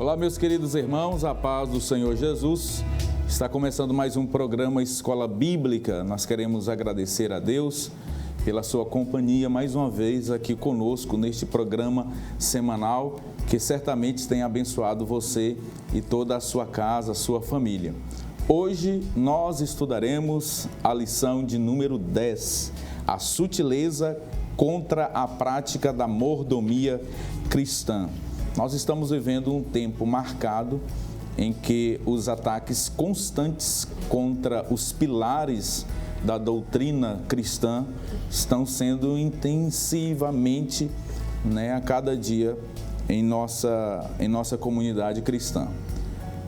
Olá, meus queridos irmãos, a paz do Senhor Jesus. Está começando mais um programa Escola Bíblica. Nós queremos agradecer a Deus pela sua companhia mais uma vez aqui conosco neste programa semanal que certamente tem abençoado você e toda a sua casa, a sua família. Hoje nós estudaremos a lição de número 10, a sutileza contra a prática da mordomia cristã. Nós estamos vivendo um tempo marcado em que os ataques constantes contra os pilares da doutrina cristã estão sendo intensivamente, a cada dia em nossa comunidade cristã.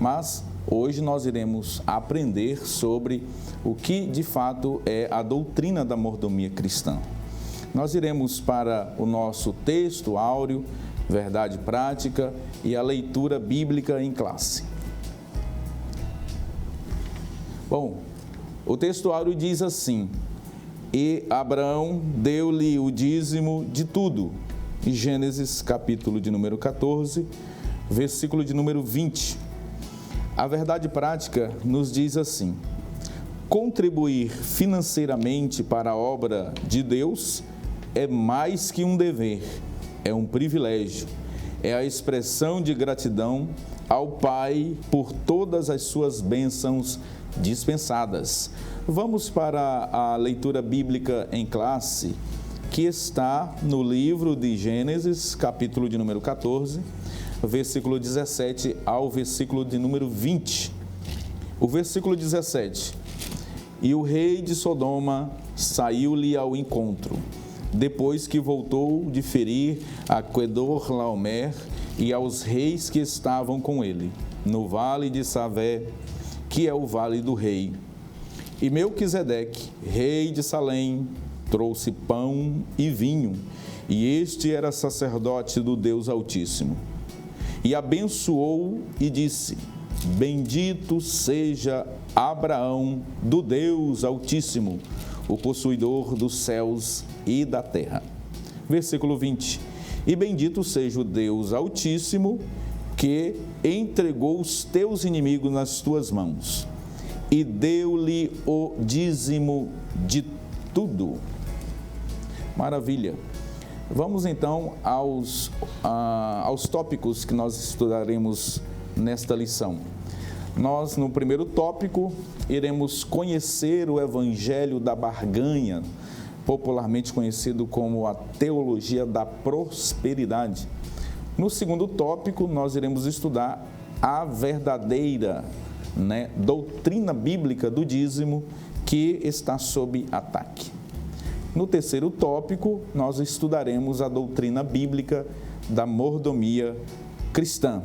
Mas hoje nós iremos aprender sobre o que de fato é a doutrina da mordomia cristã. Nós iremos para o nosso texto áureo, verdade prática e a leitura bíblica em classe. Bom, o texto áureo diz assim: e Abraão deu-lhe o dízimo de tudo. Em Gênesis, capítulo de número 14, versículo de número 20. A verdade prática nos diz assim: contribuir financeiramente para a obra de Deus é mais que um dever, é um privilégio, é a expressão de gratidão ao Pai por todas as suas bênçãos dispensadas. Vamos para a leitura bíblica em classe, que está no livro de Gênesis, capítulo de número 14, versículo 17 ao versículo de número 20. O versículo 17: e o rei de Sodoma saiu-lhe ao encontro, depois que voltou de ferir a Quedorlaomer e aos reis que estavam com ele, no vale de Savé, que é o vale do rei. E Melquisedeque, rei de Salém, trouxe pão e vinho, e este era sacerdote do Deus Altíssimo. E abençoou e disse: bendito seja Abraão do Deus Altíssimo, o possuidor dos céus e da terra. Versículo 20. E bendito seja o Deus Altíssimo, que entregou os teus inimigos nas tuas mãos, e deu-lhe o dízimo de tudo. Maravilha. Vamos então aos tópicos que nós estudaremos nesta lição. Nós, no primeiro tópico, iremos conhecer o Evangelho da Barganha, popularmente conhecido como a teologia da prosperidade. No segundo tópico, nós iremos estudar a verdadeira doutrina bíblica do dízimo que está sob ataque. No terceiro tópico, nós estudaremos a doutrina bíblica da mordomia cristã.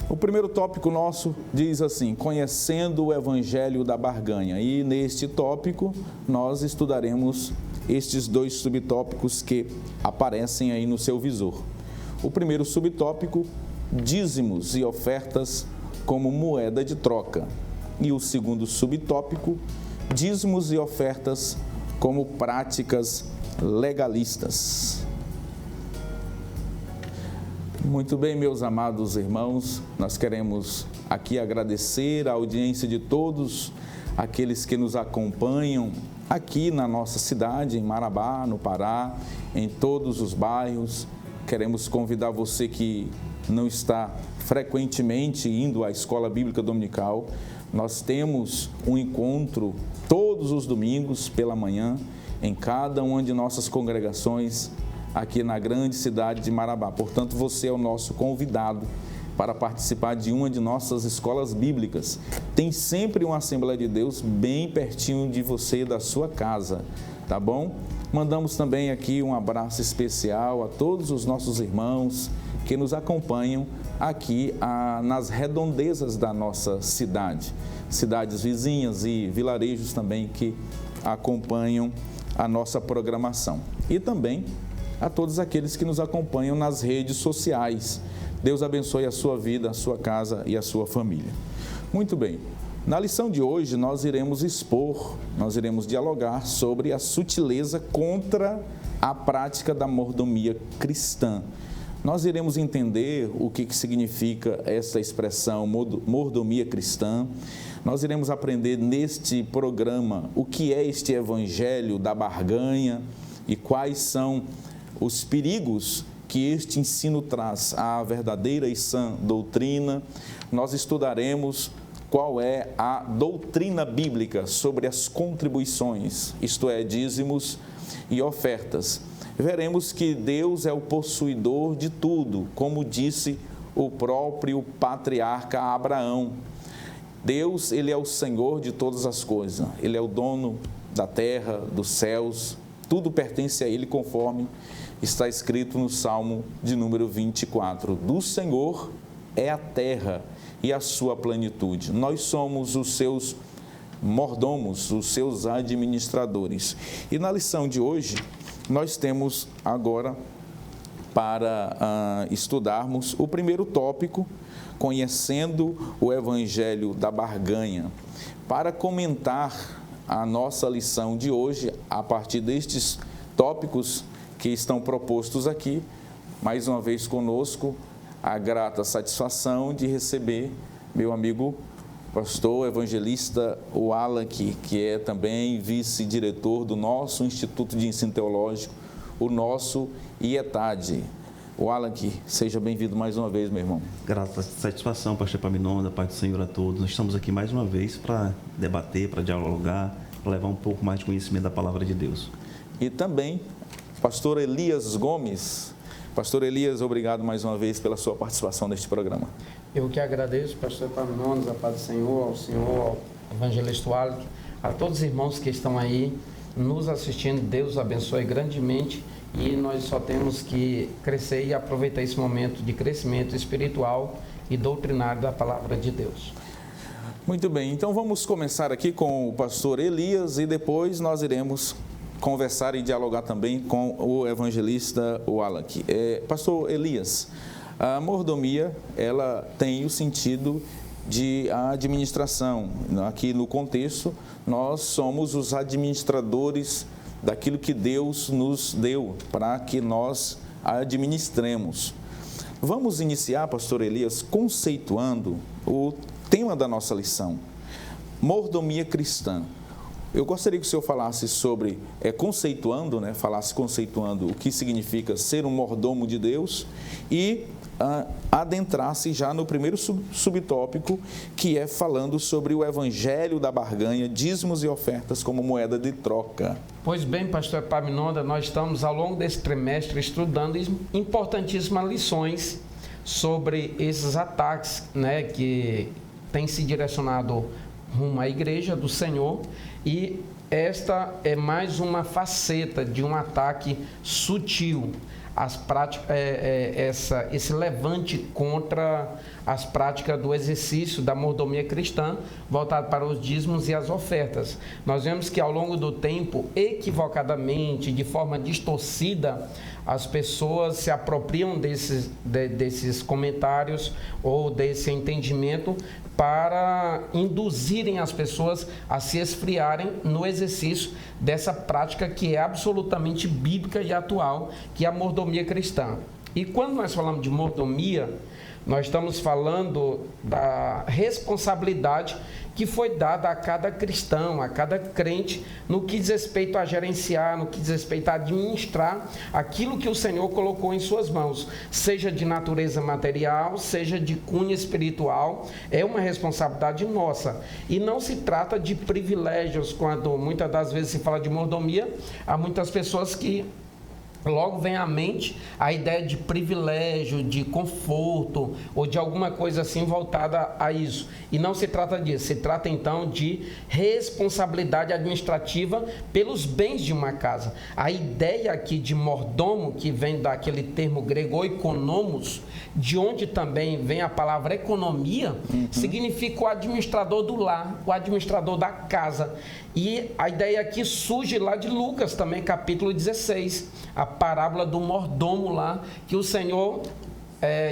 O primeiro tópico nosso diz assim: conhecendo o Evangelho da Barganha. E neste tópico nós estudaremos estes dois subtópicos que aparecem aí no seu visor. O primeiro subtópico, dízimos e ofertas como moeda de troca. E o segundo subtópico, dízimos e ofertas como práticas legalistas. Muito bem, meus amados irmãos, nós queremos aqui agradecer a audiência de todos aqueles que nos acompanham aqui na nossa cidade, em Marabá, no Pará, em todos os bairros. Queremos convidar você que não está frequentemente indo à Escola Bíblica Dominical. Nós temos um encontro todos os domingos pela manhã em cada uma de nossas congregações aqui na grande cidade de Marabá. Portanto, você é o nosso convidado para participar de uma de nossas escolas bíblicas. Tem sempre uma Assembleia de Deus bem pertinho de você e da sua casa, tá bom? Mandamos também aqui um abraço especial a todos os nossos irmãos que nos acompanham aqui nas redondezas da nossa cidade, cidades vizinhas e vilarejos também que acompanham a nossa programação. E também a todos aqueles que nos acompanham nas redes sociais. Deus abençoe a sua vida, a sua casa e a sua família. Muito bem, Na lição de hoje, nós iremos dialogar sobre a sutileza contra a prática da mordomia cristã. Nós iremos entender o que significa essa expressão mordomia cristã. Nós iremos aprender neste programa o que é este evangelho da barganha e quais são os perigos que este ensino traz à verdadeira e sã doutrina. Nós estudaremos qual é a doutrina bíblica sobre as contribuições, isto é, dízimos e ofertas. Veremos que Deus é o possuidor de tudo, como disse o próprio patriarca Abraão. Deus, ele é o Senhor de todas as coisas, ele é o dono da terra, dos céus, tudo pertence a ele, conforme está escrito no Salmo de número 24. Do Senhor é a terra e a sua plenitude. Nós somos os seus mordomos, os seus administradores. E na lição de hoje, nós temos agora para estudarmos o primeiro tópico, conhecendo o evangelho da barganha. Para comentar a nossa lição de hoje, a partir destes tópicos que estão propostos aqui, mais uma vez conosco, a grata satisfação de receber meu amigo pastor evangelista Wallach, que é também vice-diretor do nosso Instituto de Ensino Teológico, o nosso IETAD. Wallach, seja bem-vindo mais uma vez, meu irmão. Grata satisfação, pastor Epaminondas, Pai do Senhor a todos. Nós estamos aqui mais uma vez para debater, para dialogar, para levar um pouco mais de conhecimento da palavra de Deus. E também pastor Elias Gomes. Pastor Elias, obrigado mais uma vez pela sua participação neste programa. Eu que agradeço, pastor Epaminondas, a paz do Senhor, ao senhor, ao evangelista Wallach, a todos os irmãos que estão aí nos assistindo. Deus abençoe grandemente e nós só temos que crescer e aproveitar esse momento de crescimento espiritual e doutrinário da palavra de Deus. Muito bem, então vamos começar aqui com o pastor Elias e depois nós iremos conversar e dialogar também com o evangelista Wallach. Pastor Elias, a mordomia, ela tem o sentido de administração. Aqui no contexto, nós somos os administradores daquilo que Deus nos deu para que nós administremos. Vamos iniciar, pastor Elias, conceituando o tema da nossa lição, mordomia cristã. Eu gostaria que o senhor falasse sobre, conceituando o que significa ser um mordomo de Deus e adentrasse já no primeiro subtópico, que é falando sobre o evangelho da barganha, dízimos e ofertas como moeda de troca. Pois bem, pastor Epaminondas, nós estamos ao longo desse trimestre estudando importantíssimas lições sobre esses ataques, que têm se direcionado rumo à igreja do Senhor, e esta é mais uma faceta de um ataque sutil às práticas, esse levante contra as práticas do exercício da mordomia cristã, voltado para os dízimos e as ofertas. Nós vemos que ao longo do tempo, equivocadamente, de forma distorcida, as pessoas se apropriam desses comentários ou desse entendimento para induzirem as pessoas a se esfriarem no exercício dessa prática que é absolutamente bíblica e atual, que é a mordomia cristã. E quando nós falamos de mordomia, nós estamos falando da responsabilidade que foi dada a cada cristão, a cada crente, no que diz respeito a gerenciar, no que diz respeito a administrar aquilo que o Senhor colocou em suas mãos, seja de natureza material, seja de cunho espiritual. É uma responsabilidade nossa. E não se trata de privilégios. Quando muitas das vezes se fala de mordomia, há muitas pessoas que logo vem à mente a ideia de privilégio, de conforto ou de alguma coisa assim voltada a isso. E não se trata disso, se trata então de responsabilidade administrativa pelos bens de uma casa. A ideia aqui de mordomo, que vem daquele termo grego oikonomos, de onde também vem a palavra economia, significa o administrador do lar, o administrador da casa. E a ideia aqui surge lá de Lucas também, capítulo 16, a parábola do mordomo lá, que o Senhor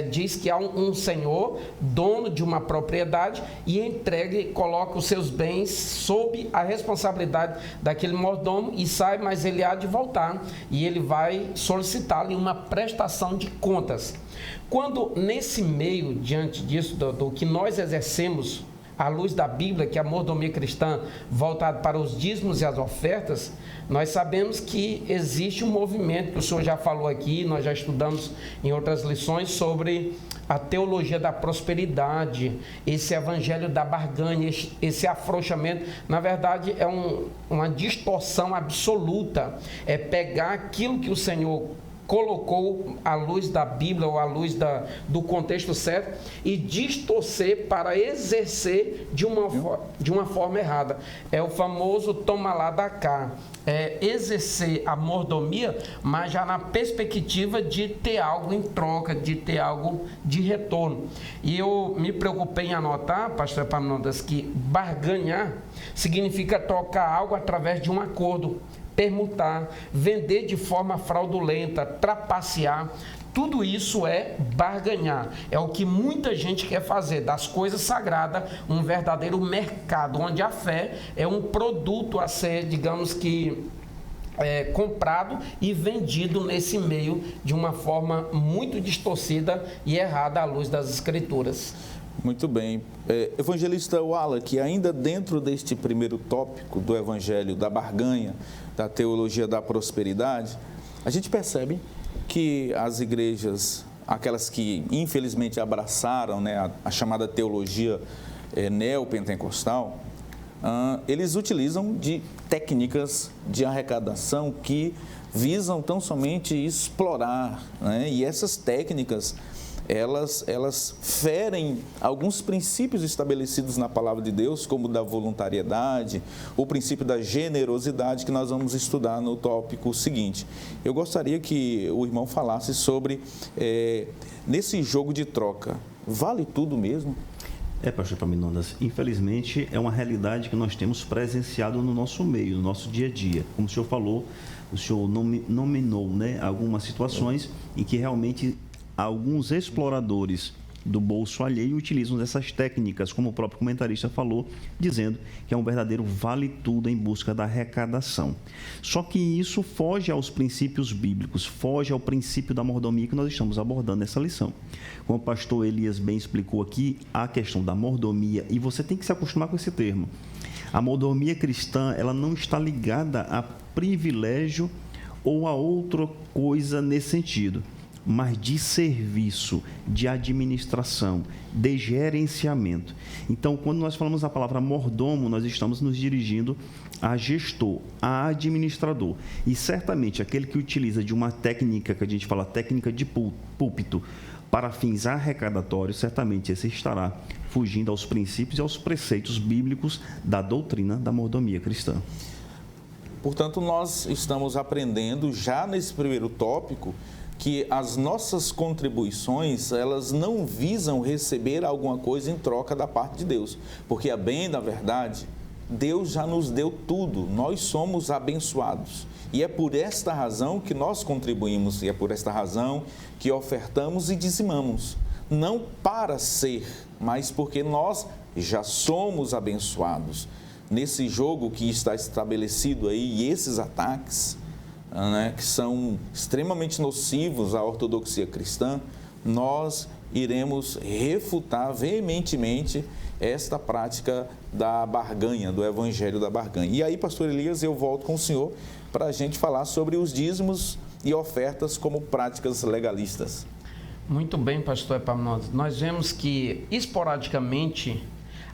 diz que há um senhor, dono de uma propriedade, e entrega e coloca os seus bens sob a responsabilidade daquele mordomo e sai, mas ele há de voltar e ele vai solicitar-lhe uma prestação de contas. Quando nesse meio, diante disso, do que nós exercemos à luz da Bíblia, que é a mordomia cristã voltada para os dízimos e as ofertas, nós sabemos que existe um movimento, que o senhor já falou aqui, nós já estudamos em outras lições sobre a teologia da prosperidade, esse evangelho da barganha, esse afrouxamento. Na verdade, é uma distorção absoluta, é pegar aquilo que o Senhor colocou à luz da Bíblia ou à luz do contexto certo e distorcer para exercer de uma forma errada. É o famoso toma lá da cá. É exercer a mordomia, mas já na perspectiva de ter algo em troca, de ter algo de retorno. E eu me preocupei em anotar, pastor Epaminondas, que barganhar significa trocar algo através de um acordo, permutar, vender de forma fraudulenta, trapacear. Tudo isso é barganhar. É o que muita gente quer fazer das coisas sagradas um verdadeiro mercado, onde a fé é um produto a ser, digamos que, comprado e vendido nesse meio de uma forma muito distorcida e errada à luz das Escrituras. Muito bem. Evangelista Wallach, ainda dentro deste primeiro tópico do Evangelho da barganha, da teologia da prosperidade, a gente percebe que as igrejas, aquelas que infelizmente abraçaram, né, a chamada teologia neopentecostal, eles utilizam de técnicas de arrecadação que visam tão somente explorar, né, e essas técnicas elas ferem alguns princípios estabelecidos na palavra de Deus, como o da voluntariedade, o princípio da generosidade, que nós vamos estudar no tópico seguinte. Eu gostaria que o irmão falasse sobre, nesse jogo de troca, vale tudo mesmo? Pastor Epaminondas, infelizmente é uma realidade que nós temos presenciado no nosso meio, no nosso dia a dia. Como o senhor falou, o senhor nominou, né, algumas situações em que realmente alguns exploradores do bolso alheio utilizam dessas técnicas, como o próprio comentarista falou, dizendo que é um verdadeiro vale-tudo em busca da arrecadação. Só que isso foge aos princípios bíblicos, foge ao princípio da mordomia que nós estamos abordando nessa lição. Como o pastor Elias bem explicou aqui, a questão da mordomia, e você tem que se acostumar com esse termo. A mordomia cristã, ela não está ligada a privilégio ou a outra coisa nesse sentido, mas de serviço, de administração, de gerenciamento. Então, quando nós falamos a palavra mordomo, nós estamos nos dirigindo a gestor, a administrador. E certamente aquele que utiliza de uma técnica que a gente fala técnica de púlpito para fins arrecadatórios, certamente esse estará fugindo aos princípios e aos preceitos bíblicos da doutrina da mordomia cristã. Portanto, nós estamos aprendendo já nesse primeiro tópico que as nossas contribuições, elas não visam receber alguma coisa em troca da parte de Deus. Porque, a bem da verdade, Deus já nos deu tudo, nós somos abençoados. E é por esta razão que nós contribuímos, e é por esta razão que ofertamos e dizimamos. Não para ser, mas porque nós já somos abençoados. Nesse jogo que está estabelecido aí, e esses ataques, né, que são extremamente nocivos à ortodoxia cristã, nós iremos refutar veementemente esta prática da barganha, do evangelho da barganha. E aí, pastor Elias, eu volto com o senhor para a gente falar sobre os dízimos e ofertas como práticas legalistas. Muito bem, pastor Epaminondas. Nós vemos que, esporadicamente,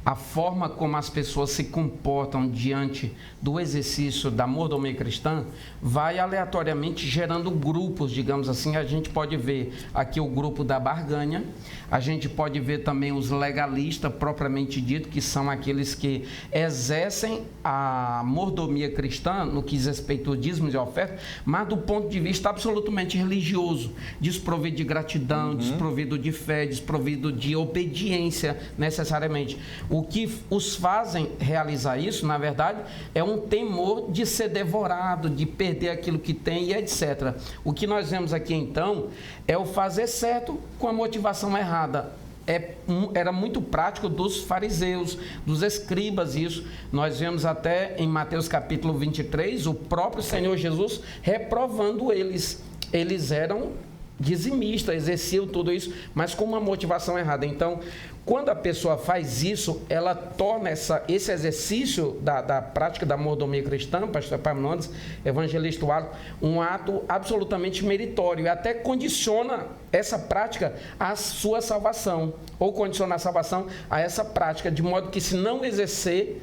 a forma como as pessoas se comportam diante do exercício da mordomia cristã vai aleatoriamente gerando grupos, digamos assim. A gente pode ver aqui o grupo da barganha, a gente pode ver também os legalistas, propriamente dito, que são aqueles que exercem a mordomia cristã no que diz respeito ao dízimo e oferta, mas do ponto de vista absolutamente religioso, desprovido de gratidão, desprovido de fé, desprovido de obediência necessariamente. O que os fazem realizar isso, na verdade, é um temor de ser devorado, de perder aquilo que tem e etc. O que nós vemos aqui, então, é o fazer certo com a motivação errada. Era muito prático dos fariseus, dos escribas isso. Nós vemos até em Mateus capítulo 23, o próprio Senhor Jesus reprovando eles. Eles eram dizimistas, exerciam tudo isso, mas com uma motivação errada. Então, quando a pessoa faz isso, ela torna esse exercício da prática da mordomia cristã, pastor Epaminondas, evangelista Wallace, um ato absolutamente meritório e até condiciona essa prática à sua salvação, ou condiciona a salvação a essa prática, de modo que, se não exercer,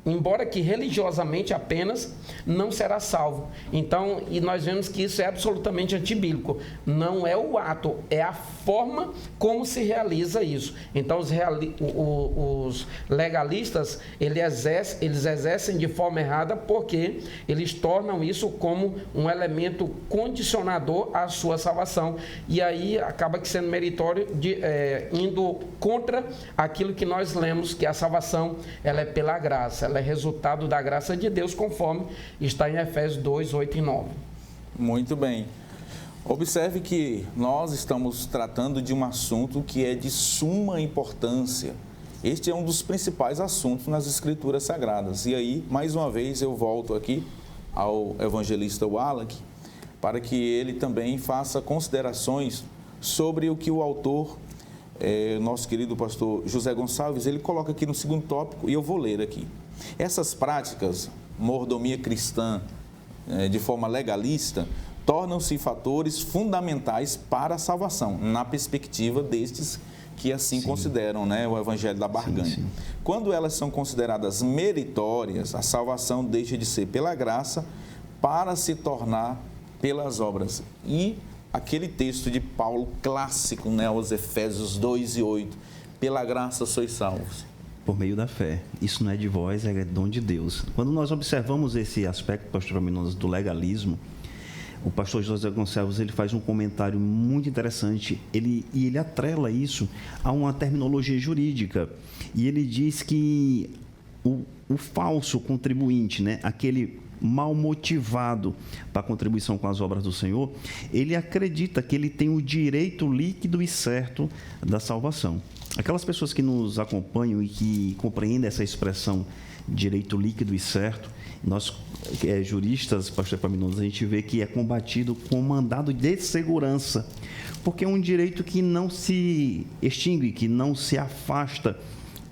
embora que religiosamente apenas, não será salvo. Então, e nós vemos que isso é absolutamente antibíblico. Não é o ato, é a forma como se realiza isso. Então, os legalistas, eles exercem de forma errada, porque eles tornam isso como um elemento condicionador à sua salvação. E aí acaba que sendo meritório, indo contra aquilo que nós lemos, que a salvação ela é pela graça. Ela é resultado da graça de Deus, conforme está em Efésios 2, 8 e 9. Muito bem. Observe que nós estamos tratando de um assunto que é de suma importância. Este é um dos principais assuntos nas Escrituras Sagradas. E aí, mais uma vez, eu volto aqui ao evangelista Wallace, para que ele também faça considerações sobre o que o autor, nosso querido pastor José Gonçalves, ele coloca aqui no segundo tópico, e eu vou ler aqui. Essas práticas, mordomia cristã, de forma legalista, tornam-se fatores fundamentais para a salvação, na perspectiva destes que assim consideram, né, o evangelho da barganha. Sim. Quando elas são consideradas meritórias, a salvação deixa de ser pela graça para se tornar pelas obras. E aquele texto de Paulo clássico, né, aos Efésios 2 e 8, pela graça sois salvos. Por meio da fé. Isso não é de vós, é dom de Deus. Quando nós observamos esse aspecto, pastor Epaminondas, do legalismo, o pastor José Gonçalves, ele faz um comentário muito interessante, ele atrela isso a uma terminologia jurídica. E ele diz que o falso contribuinte, né, aquele mal motivado para a contribuição com as obras do Senhor, ele acredita que ele tem o direito líquido e certo da salvação. Aquelas pessoas que nos acompanham e que compreendem essa expressão direito líquido e certo, nós, juristas, pastor Epaminondas, a gente vê que é combatido com mandado de segurança, porque é um direito que não se extingue, que não se afasta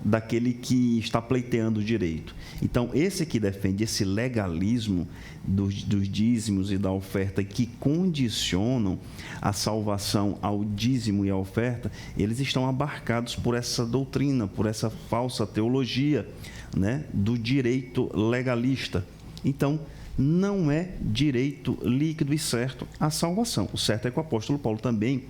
daquele que está pleiteando o direito. Então, esse que defende esse legalismo dos dízimos e da oferta, que condicionam a salvação ao dízimo e à oferta, eles estão abarcados por essa doutrina, por essa falsa teologia, né, do direito legalista. Então, não é direito líquido e certo a salvação. O certo é que o apóstolo Paulo também,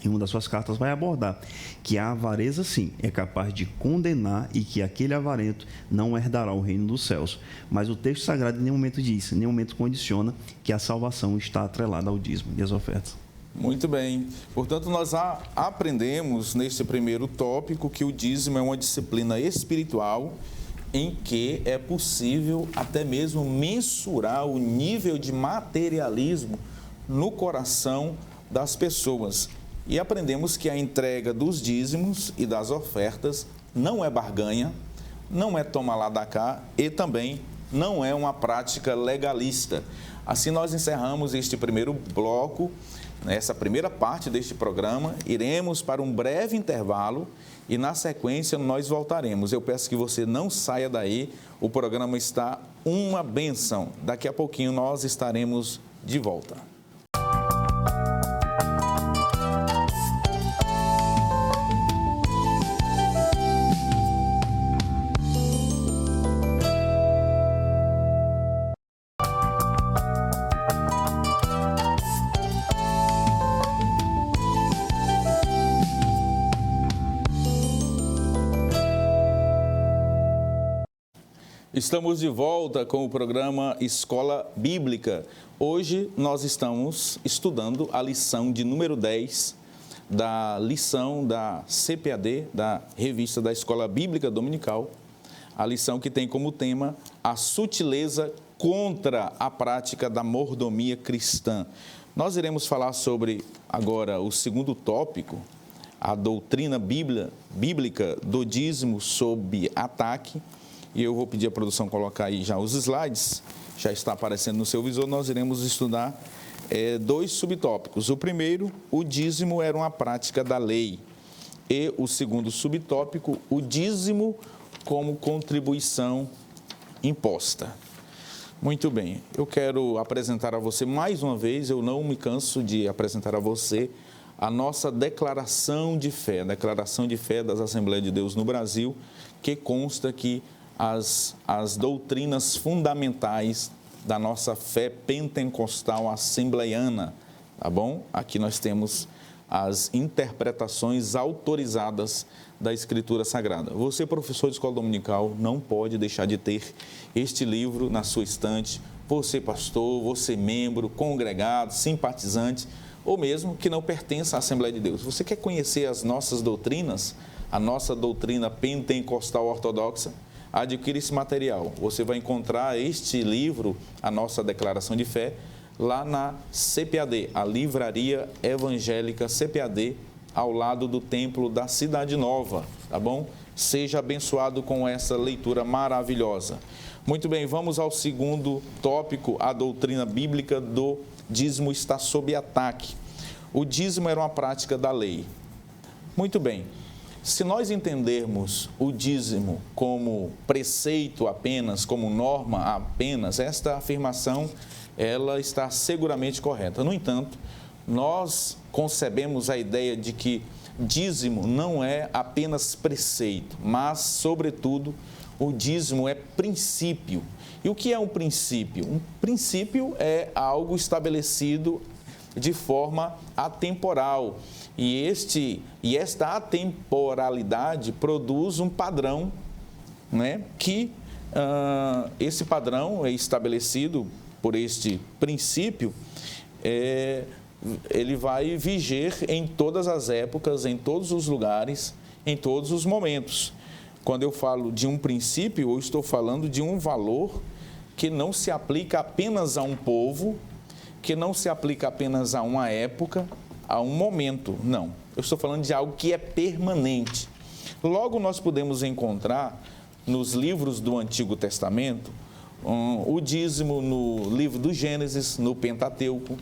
em uma das suas cartas, vai abordar que a avareza, sim, é capaz de condenar e que aquele avarento não herdará o reino dos céus. Mas o texto sagrado em nenhum momento diz, em nenhum momento condiciona que a salvação está atrelada ao dízimo e às ofertas. Muito bem. Portanto, nós aprendemos neste primeiro tópico que o dízimo é uma disciplina espiritual em que é possível até mesmo mensurar o nível de materialismo no coração das pessoas. E aprendemos que a entrega dos dízimos e das ofertas não é barganha, não é toma lá da cá e também não é uma prática legalista. Assim nós encerramos este primeiro bloco, essa primeira parte deste programa. Iremos para um breve intervalo e na sequência nós voltaremos. Eu peço que você não saia daí, o programa está uma bênção. Daqui a pouquinho nós estaremos de volta. Estamos de volta com o programa Escola Bíblica. Hoje nós estamos estudando a lição de número 10 da lição da CPAD, da revista da Escola Bíblica Dominical, a lição que tem como tema a sutileza contra a prática da mordomia cristã. Nós iremos falar sobre agora o segundo tópico, a doutrina bíblica do dízimo sob ataque, e eu vou pedir à produção colocar aí já os slides, já está aparecendo no seu visor. Nós iremos estudar dois subtópicos. O primeiro, o dízimo era uma prática da lei, e o segundo subtópico, o dízimo como contribuição imposta. Muito bem, eu quero apresentar a você mais uma vez, eu não me canso de apresentar a você a nossa declaração de fé das Assembleias de Deus no Brasil, que consta que as doutrinas fundamentais da nossa fé pentecostal assembleiana, tá bom? Aqui nós temos as interpretações autorizadas da Escritura Sagrada. Você, professor de escola dominical, não pode deixar de ter este livro na sua estante. Você, pastor, você, membro, congregado, simpatizante, ou mesmo que não pertença à Assembleia de Deus. Você quer conhecer as nossas doutrinas, a nossa doutrina pentecostal ortodoxa? Adquira esse material. Você vai encontrar este livro, a nossa declaração de fé, lá na CPAD, a Livraria Evangélica CPAD, ao lado do Templo da Cidade Nova, tá bom? Seja abençoado com essa leitura maravilhosa. Muito bem, vamos ao segundo tópico, a doutrina bíblica do dízimo está sob ataque. O dízimo era uma prática da lei. Muito bem, se nós entendermos o dízimo como preceito apenas, como norma apenas, esta afirmação, ela está seguramente correta. No entanto, nós concebemos a ideia de que dízimo não é apenas preceito, mas, sobretudo, o dízimo é princípio. E o que é um princípio? Um princípio é algo estabelecido de forma atemporal. E esta atemporalidade produz um padrão, né? Que esse padrão é estabelecido por este princípio, ele vai viger em todas as épocas, em todos os lugares, em todos os momentos. Quando eu falo de um princípio, eu estou falando de um valor que não se aplica apenas a um povo, que não se aplica apenas a uma época, a um momento. Não, eu estou falando de algo que é permanente. Logo, nós podemos encontrar nos livros do Antigo Testamento o dízimo no livro do Gênesis, no Pentateuco,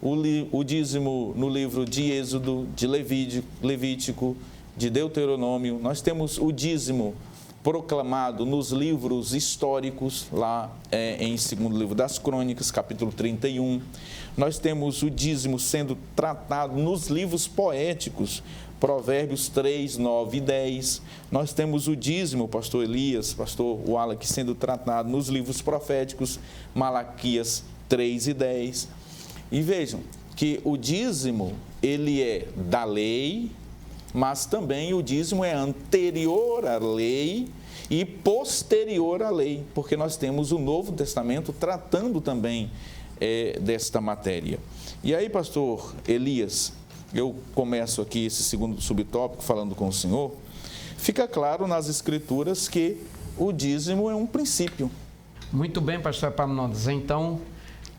o dízimo no livro de Êxodo, de Levítico, de Deuteronômio. Nós temos o dízimo proclamado nos livros históricos, lá em segundo livro das Crônicas, capítulo 31. Nós temos o dízimo sendo tratado nos livros poéticos, Provérbios 3, 9 e 10. Nós temos o dízimo, pastor Elias, pastor Wallace, sendo tratado nos livros proféticos, Malaquias 3 e 10. E vejam que o dízimo, ele é da lei, mas também o dízimo é anterior à lei e posterior à lei, porque nós temos o Novo Testamento tratando também desta matéria. E aí, pastor Elias, eu começo aqui esse segundo subtópico falando com o senhor. Fica claro nas Escrituras que o dízimo é um princípio. Muito bem, pastor Epaminondas. Então,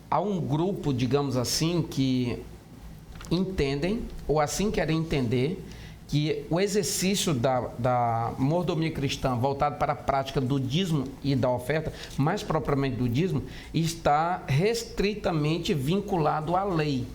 há um grupo, digamos assim, que entendem, ou assim querem entender, que o exercício da mordomia cristã voltado para a prática do dízimo e da oferta, mais propriamente do dízimo, está restritamente vinculado à lei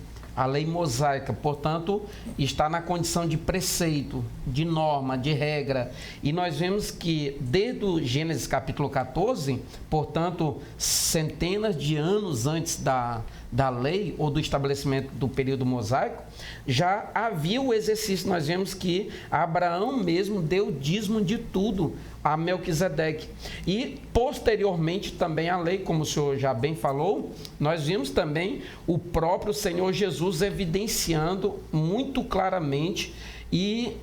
mosaica, portanto, está na condição de preceito, de norma, de regra. E nós vemos que desde o Gênesis capítulo 14, portanto, centenas de anos antes da lei ou do estabelecimento do período mosaico, já havia o exercício. Nós vemos que Abraão mesmo deu dízimo de tudo a Melquisedeque. E, posteriormente, também a lei, como o senhor já bem falou, nós vimos também o próprio Senhor Jesus evidenciando muito claramente, e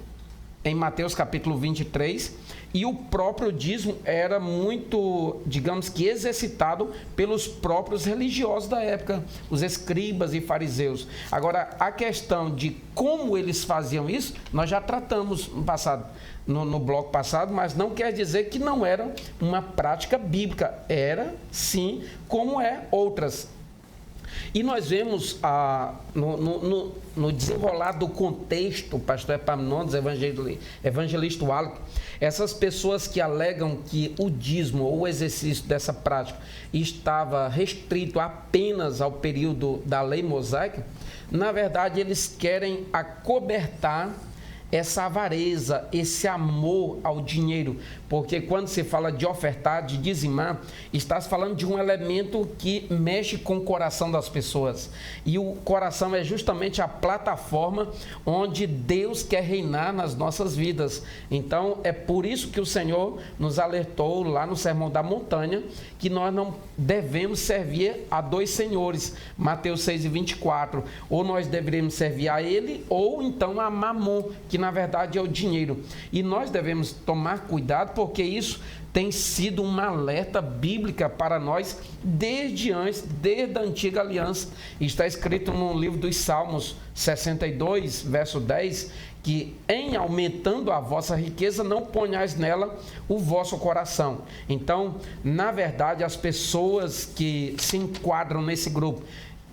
em Mateus capítulo 23, e o próprio dízimo era muito, digamos que, exercitado pelos próprios religiosos da época, os escribas e fariseus. Agora, a questão de como eles faziam isso, nós já tratamos no passado, no bloco passado, mas não quer dizer que não era uma prática bíblica. Era, sim, como é outras. E nós vemos no desenrolar do contexto, o pastor Epaminondas, evangelista Wallace, essas pessoas que alegam que o dízimo ou o exercício dessa prática estava restrito apenas ao período da lei mosaica, na verdade eles querem acobertar essa avareza, esse amor ao dinheiro, porque quando se fala de ofertar, de dizimar, está se falando de um elemento que mexe com o coração das pessoas, e o coração é justamente a plataforma onde Deus quer reinar nas nossas vidas. Então é por isso que o Senhor nos alertou lá no Sermão da Montanha, que nós não devemos servir a dois senhores, Mateus 6:24, ou nós deveríamos servir a ele, ou então a Mamon, que na verdade é o dinheiro. E nós devemos tomar cuidado, porque isso tem sido uma alerta bíblica para nós desde antes, desde a antiga aliança. Está escrito no livro dos Salmos 62, verso 10, que em aumentando a vossa riqueza, não ponhais nela o vosso coração. Então, na verdade, as pessoas que se enquadram nesse grupo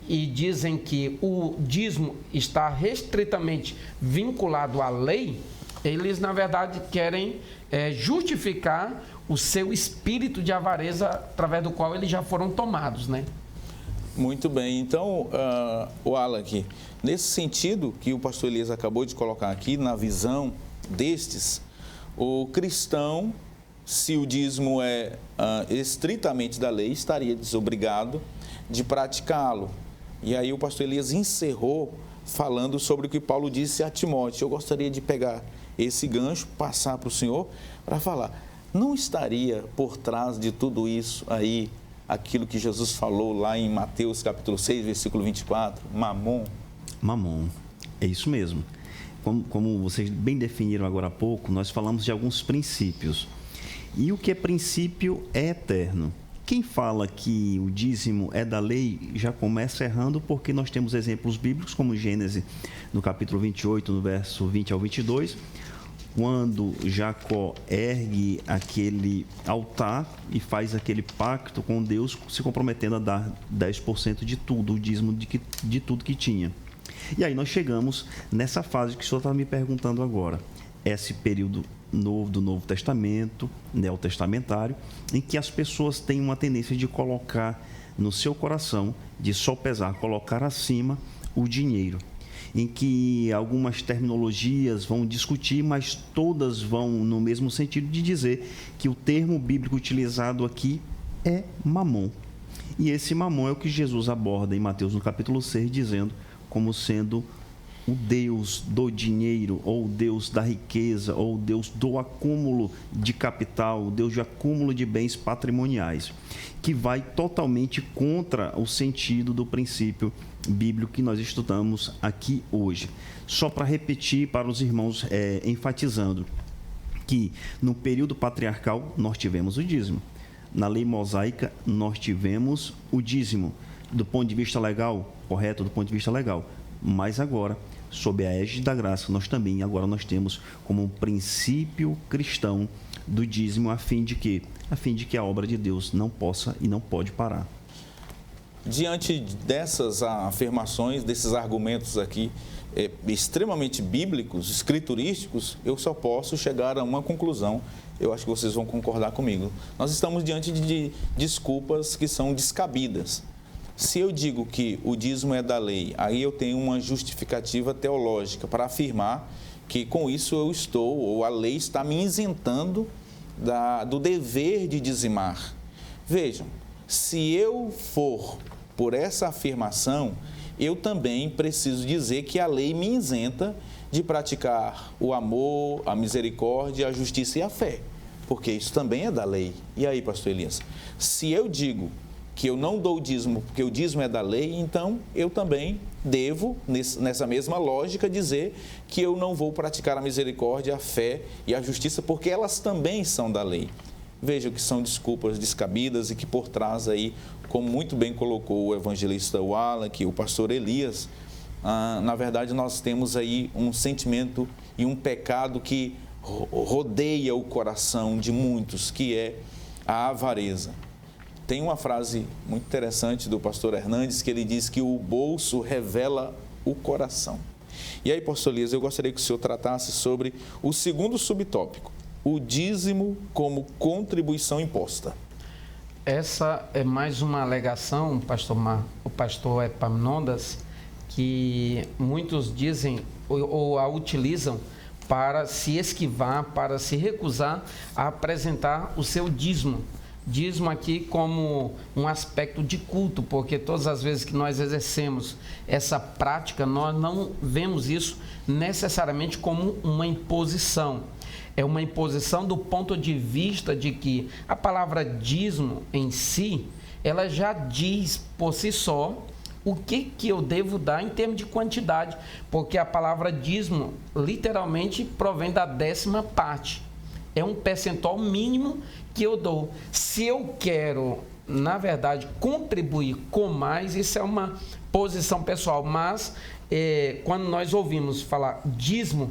e dizem que o dízimo está restritamente vinculado à lei, eles, na verdade, querem justificar o seu espírito de avareza através do qual eles já foram tomados, né? Muito bem. Então, Wallace, nesse sentido que o pastor Elias acabou de colocar aqui, na visão destes, o cristão, se o dízimo é estritamente da lei, estaria desobrigado de praticá-lo. E aí o pastor Elias encerrou falando sobre o que Paulo disse a Timóteo. Eu gostaria de pegar esse gancho, passar para o senhor, para falar, não estaria por trás de tudo isso aí, aquilo que Jesus falou lá em Mateus capítulo 6, versículo 24, Mamon? Mamon, é isso mesmo. Como vocês bem definiram agora há pouco, nós falamos de alguns princípios. E o que é princípio é eterno. Quem fala que o dízimo é da lei já começa errando, porque nós temos exemplos bíblicos como Gênesis, no capítulo 28, no verso 20 ao 22, quando Jacó ergue aquele altar e faz aquele pacto com Deus, se comprometendo a dar 10% de tudo, o dízimo de tudo que tinha. E aí nós chegamos nessa fase que o senhor está me perguntando agora, esse período novo do Novo Testamento, neotestamentário, em que as pessoas têm uma tendência de colocar no seu coração, de sopesar, colocar acima o dinheiro, em que algumas terminologias vão discutir, mas todas vão no mesmo sentido de dizer que o termo bíblico utilizado aqui é mamon. E esse mamon é o que Jesus aborda em Mateus no capítulo 6, dizendo como sendo o Deus do dinheiro, ou o Deus da riqueza, ou o Deus do acúmulo de capital, o Deus de acúmulo de bens patrimoniais, que vai totalmente contra o sentido do princípio bíblico que nós estudamos aqui hoje. Só para repetir para os irmãos, enfatizando que no período patriarcal nós tivemos o dízimo, na lei mosaica nós tivemos o dízimo, do ponto de vista legal, correto, do ponto de vista legal, mas agora, sob a égide da graça, nós temos como um princípio cristão do dízimo, a fim de que a obra de Deus não possa e não pode parar. Diante dessas afirmações, desses argumentos aqui, extremamente bíblicos, escriturísticos, eu só posso chegar a uma conclusão. Eu acho que vocês vão concordar comigo. Nós estamos diante de desculpas que são descabidas. Se eu digo que o dízimo é da lei, aí eu tenho uma justificativa teológica para afirmar que com isso ou a lei está me isentando do dever de dizimar. Vejam, se eu for por essa afirmação, eu também preciso dizer que a lei me isenta de praticar o amor, a misericórdia, a justiça e a fé, porque isso também é da lei. E aí, pastor Elias, se eu digo que eu não dou o dízimo porque o dízimo é da lei, então eu também devo, nessa mesma lógica, dizer que eu não vou praticar a misericórdia, a fé e a justiça, porque elas também são da lei. Veja que são desculpas descabidas e que por trás aí, como muito bem colocou o evangelista Wallace, o pastor Elias, na verdade nós temos aí um sentimento e um pecado que rodeia o coração de muitos, que é a avareza. Tem uma frase muito interessante do pastor Hernandes, que ele diz que o bolso revela o coração. E aí, pastor Elias, eu gostaria que o senhor tratasse sobre o segundo subtópico, o dízimo como contribuição imposta. Essa é mais uma alegação, o pastor Epaminondas, que muitos dizem ou a utilizam para se esquivar, para se recusar a apresentar o seu dízimo. Dízimo aqui como um aspecto de culto, porque todas as vezes que nós exercemos essa prática, nós não vemos isso necessariamente como uma imposição. É uma imposição do ponto de vista de que a palavra dízimo em si, ela já diz por si só o que eu devo dar em termos de quantidade, porque a palavra dízimo literalmente provém da 10ª parte. É um percentual mínimo que eu dou. Se eu quero, na verdade, contribuir com mais, isso é uma posição pessoal, mas quando nós ouvimos falar dízimo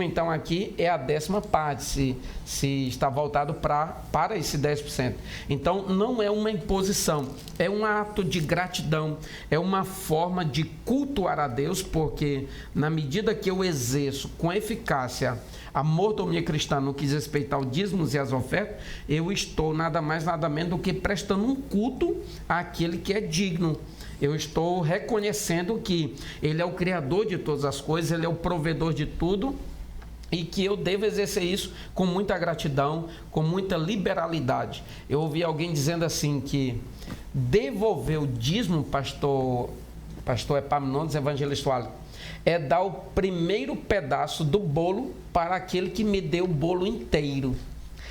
então aqui é a 10ª parte, se está voltado para esse 10%. Então não é uma imposição, é um ato de gratidão, é uma forma de cultuar a Deus, porque na medida que eu exerço com eficácia a mordomia cristã no que diz respeito aos dízimos e às ofertas, eu estou nada mais nada menos do que prestando um culto àquele que é digno. Eu estou reconhecendo que Ele é o Criador de todas as coisas, Ele é o provedor de tudo e que eu devo exercer isso com muita gratidão, com muita liberalidade. Eu ouvi alguém dizendo assim que devolver o dízimo, pastor Epaminondas, evangelista Wallace, é dar o primeiro pedaço do bolo para aquele que me deu o bolo inteiro.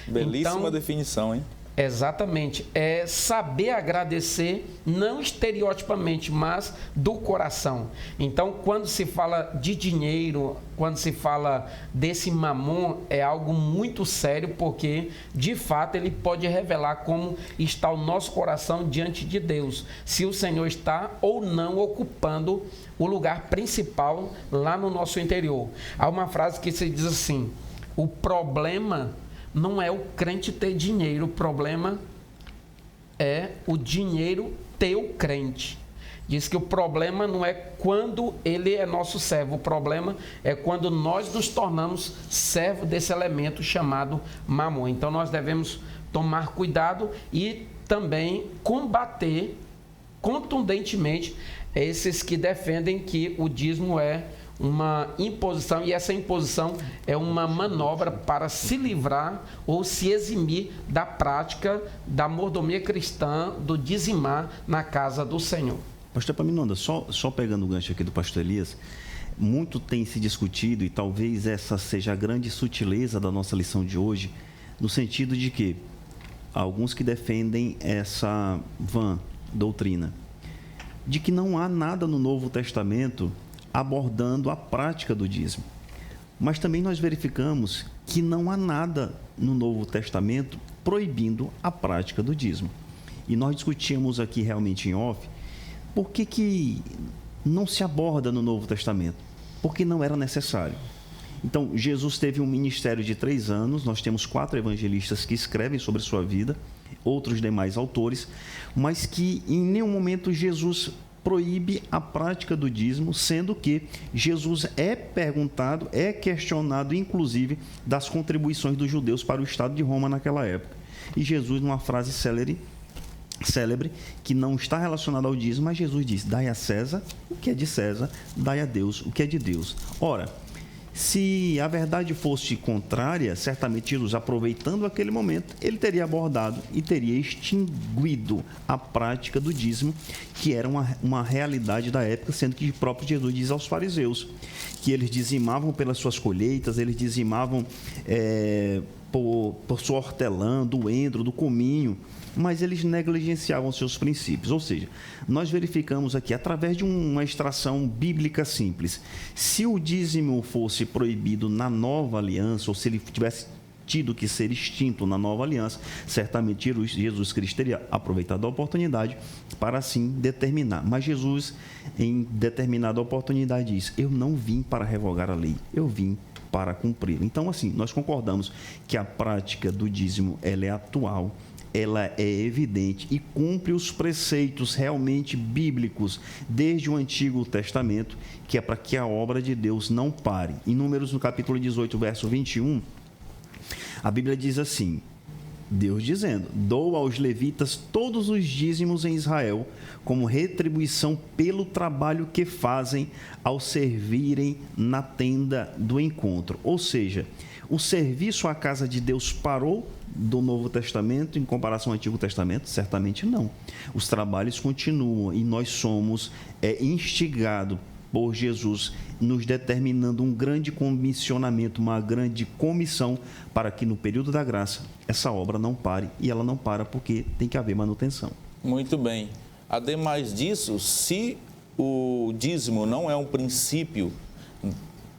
Belíssima então, definição, hein? Exatamente, é saber agradecer, não estereotipamente, mas do coração. Então, quando se fala de dinheiro, quando se fala desse mamon, é algo muito sério, porque, de fato, ele pode revelar como está o nosso coração diante de Deus, se o Senhor está ou não ocupando o lugar principal lá no nosso interior. Há uma frase que se diz assim: o problema não é o crente ter dinheiro, o problema é o dinheiro ter o crente. Diz que o problema não é quando ele é nosso servo, o problema é quando nós nos tornamos servo desse elemento chamado mamon. Então nós devemos tomar cuidado e também combater contundentemente esses que defendem que o dízimo é uma imposição, e essa imposição é uma manobra para se livrar ou se eximir da prática da mordomia cristã, do dizimar na casa do Senhor. Pastor Epaminondas, só pegando o gancho aqui do pastor Elias, muito tem se discutido, e talvez essa seja a grande sutileza da nossa lição de hoje, no sentido de que alguns que defendem essa vã doutrina, de que não há nada no Novo Testamento abordando a prática do dízimo. Mas também nós verificamos que não há nada no Novo Testamento proibindo a prática do dízimo. E nós discutimos aqui realmente em off, por que não se aborda no Novo Testamento? Porque não era necessário. Então, Jesus teve um ministério de 3 anos, nós temos 4 evangelistas que escrevem sobre sua vida, outros demais autores, mas que em nenhum momento Jesus proíbe a prática do dízimo, sendo que Jesus é perguntado, é questionado, inclusive, das contribuições dos judeus para o Estado de Roma naquela época. E Jesus, numa frase célebre, que não está relacionada ao dízimo, mas Jesus diz: dai a César o que é de César, dai a Deus o que é de Deus. Ora, se a verdade fosse contrária, certamente Jesus, aproveitando aquele momento, ele teria abordado e teria extinguido a prática do dízimo, que era uma realidade da época, sendo que o próprio Jesus diz aos fariseus que eles dizimavam pelas suas colheitas, eles dizimavam por sua hortelã, do endro, do cominho, mas eles negligenciavam seus princípios. Ou seja, nós verificamos aqui, através de uma extração bíblica simples, se o dízimo fosse proibido na nova aliança, ou se ele tivesse tido que ser extinto na nova aliança, certamente Jesus Cristo teria aproveitado a oportunidade para assim determinar. Mas Jesus, em determinada oportunidade, diz: eu não vim para revogar a lei, eu vim para cumpri-la. Então, assim, nós concordamos que a prática do dízimo ela é atual, ela é evidente e cumpre os preceitos realmente bíblicos desde o Antigo Testamento, que é para que a obra de Deus não pare. Em Números, no capítulo 18, verso 21, a Bíblia diz assim, Deus dizendo: dou aos levitas todos os dízimos em Israel como retribuição pelo trabalho que fazem ao servirem na tenda do encontro. Ou seja, o serviço à casa de Deus parou do Novo Testamento em comparação ao Antigo Testamento? Certamente não. Os trabalhos continuam e nós somos instigados por Jesus, nos determinando um grande comissionamento, uma grande comissão, para que no período da graça essa obra não pare, e ela não para porque tem que haver manutenção. Muito bem. Ademais disso, se o dízimo não é um princípio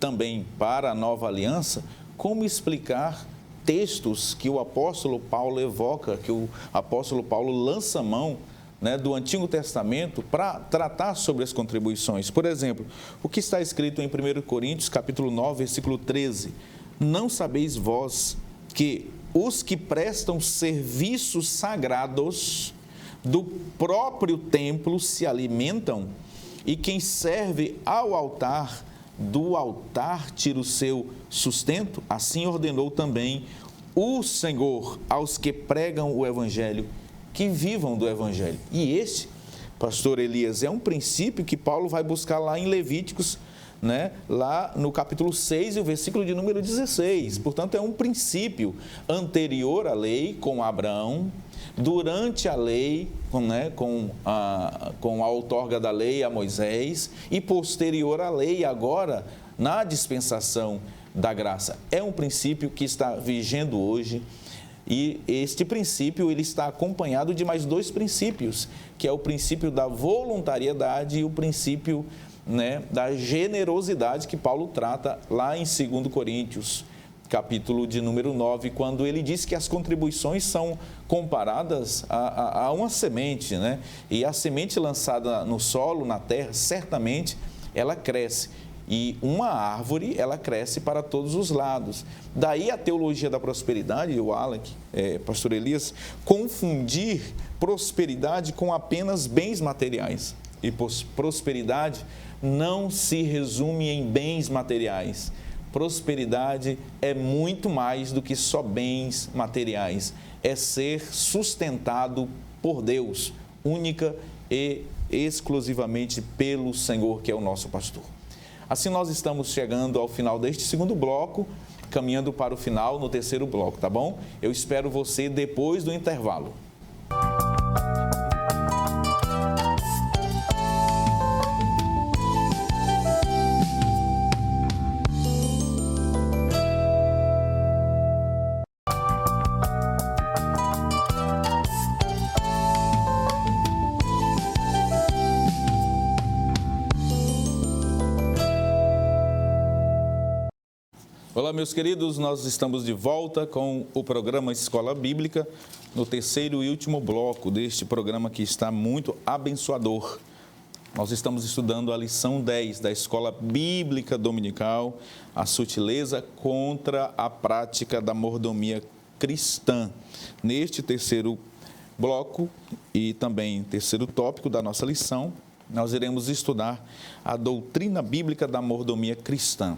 também para a nova aliança, como explicar textos que o apóstolo Paulo evoca, que o apóstolo Paulo lança mão, né, do Antigo Testamento para tratar sobre as contribuições? Por exemplo, o que está escrito em 1 Coríntios, capítulo 9, versículo 13. Não sabeis vós que os que prestam serviços sagrados do próprio templo se alimentam, e quem serve ao altar, do altar tira o seu sustento? Assim ordenou também o Senhor aos que pregam o Evangelho, que vivam do Evangelho. E este, pastor Elias, é um princípio que Paulo vai buscar lá em Levíticos, né? Lá no capítulo 6 e o versículo de número 16. Portanto, é um princípio anterior à lei com Abraão, durante a lei, com a outorga da lei a Moisés, e posterior à lei agora na dispensação da graça. É um princípio que está vigendo hoje. E este princípio ele está acompanhado de mais dois princípios, que é o princípio da voluntariedade e o princípio, né, da generosidade, que Paulo trata lá em 2 Coríntios, capítulo de número 9, quando ele diz que as contribuições são comparadas a uma semente, né? E a semente lançada no solo, na terra, certamente ela cresce. E uma árvore, ela cresce para todos os lados. Daí a teologia da prosperidade, o Alec, pastor Elias, confundir prosperidade com apenas bens materiais. E prosperidade não se resume em bens materiais. Prosperidade é muito mais do que só bens materiais. É ser sustentado por Deus, única e exclusivamente pelo Senhor, que é o nosso pastor. Assim, nós estamos chegando ao final deste segundo bloco, caminhando para o final no terceiro bloco, tá bom? Eu espero você depois do intervalo. Olá, meus queridos, nós estamos de volta com o programa Escola Bíblica, no terceiro e último bloco deste programa que está muito abençoador. Nós estamos estudando a lição 10 da Escola Bíblica Dominical, a sutileza contra a prática da mordomia cristã. Neste terceiro bloco e também terceiro tópico da nossa lição, nós iremos estudar a doutrina bíblica da mordomia cristã.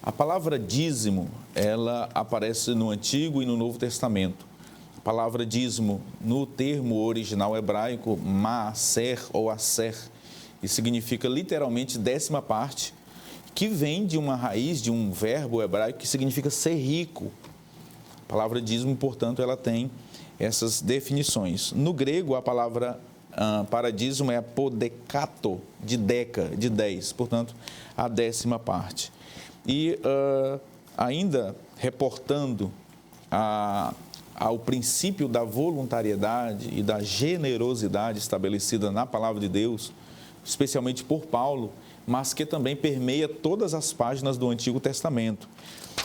A palavra dízimo, ela aparece no Antigo e no Novo Testamento. A palavra dízimo, no termo original hebraico, maaser ou aser, e significa literalmente décima parte, que vem de uma raiz, de um verbo hebraico que significa ser rico. A palavra dízimo, portanto, ela tem essas definições. No grego, a palavra para dízimo é apodekato, de deca, de 10, portanto, a décima parte. E ainda reportando ao princípio da voluntariedade e da generosidade estabelecida na palavra de Deus, especialmente por Paulo, mas que também permeia todas as páginas do Antigo Testamento.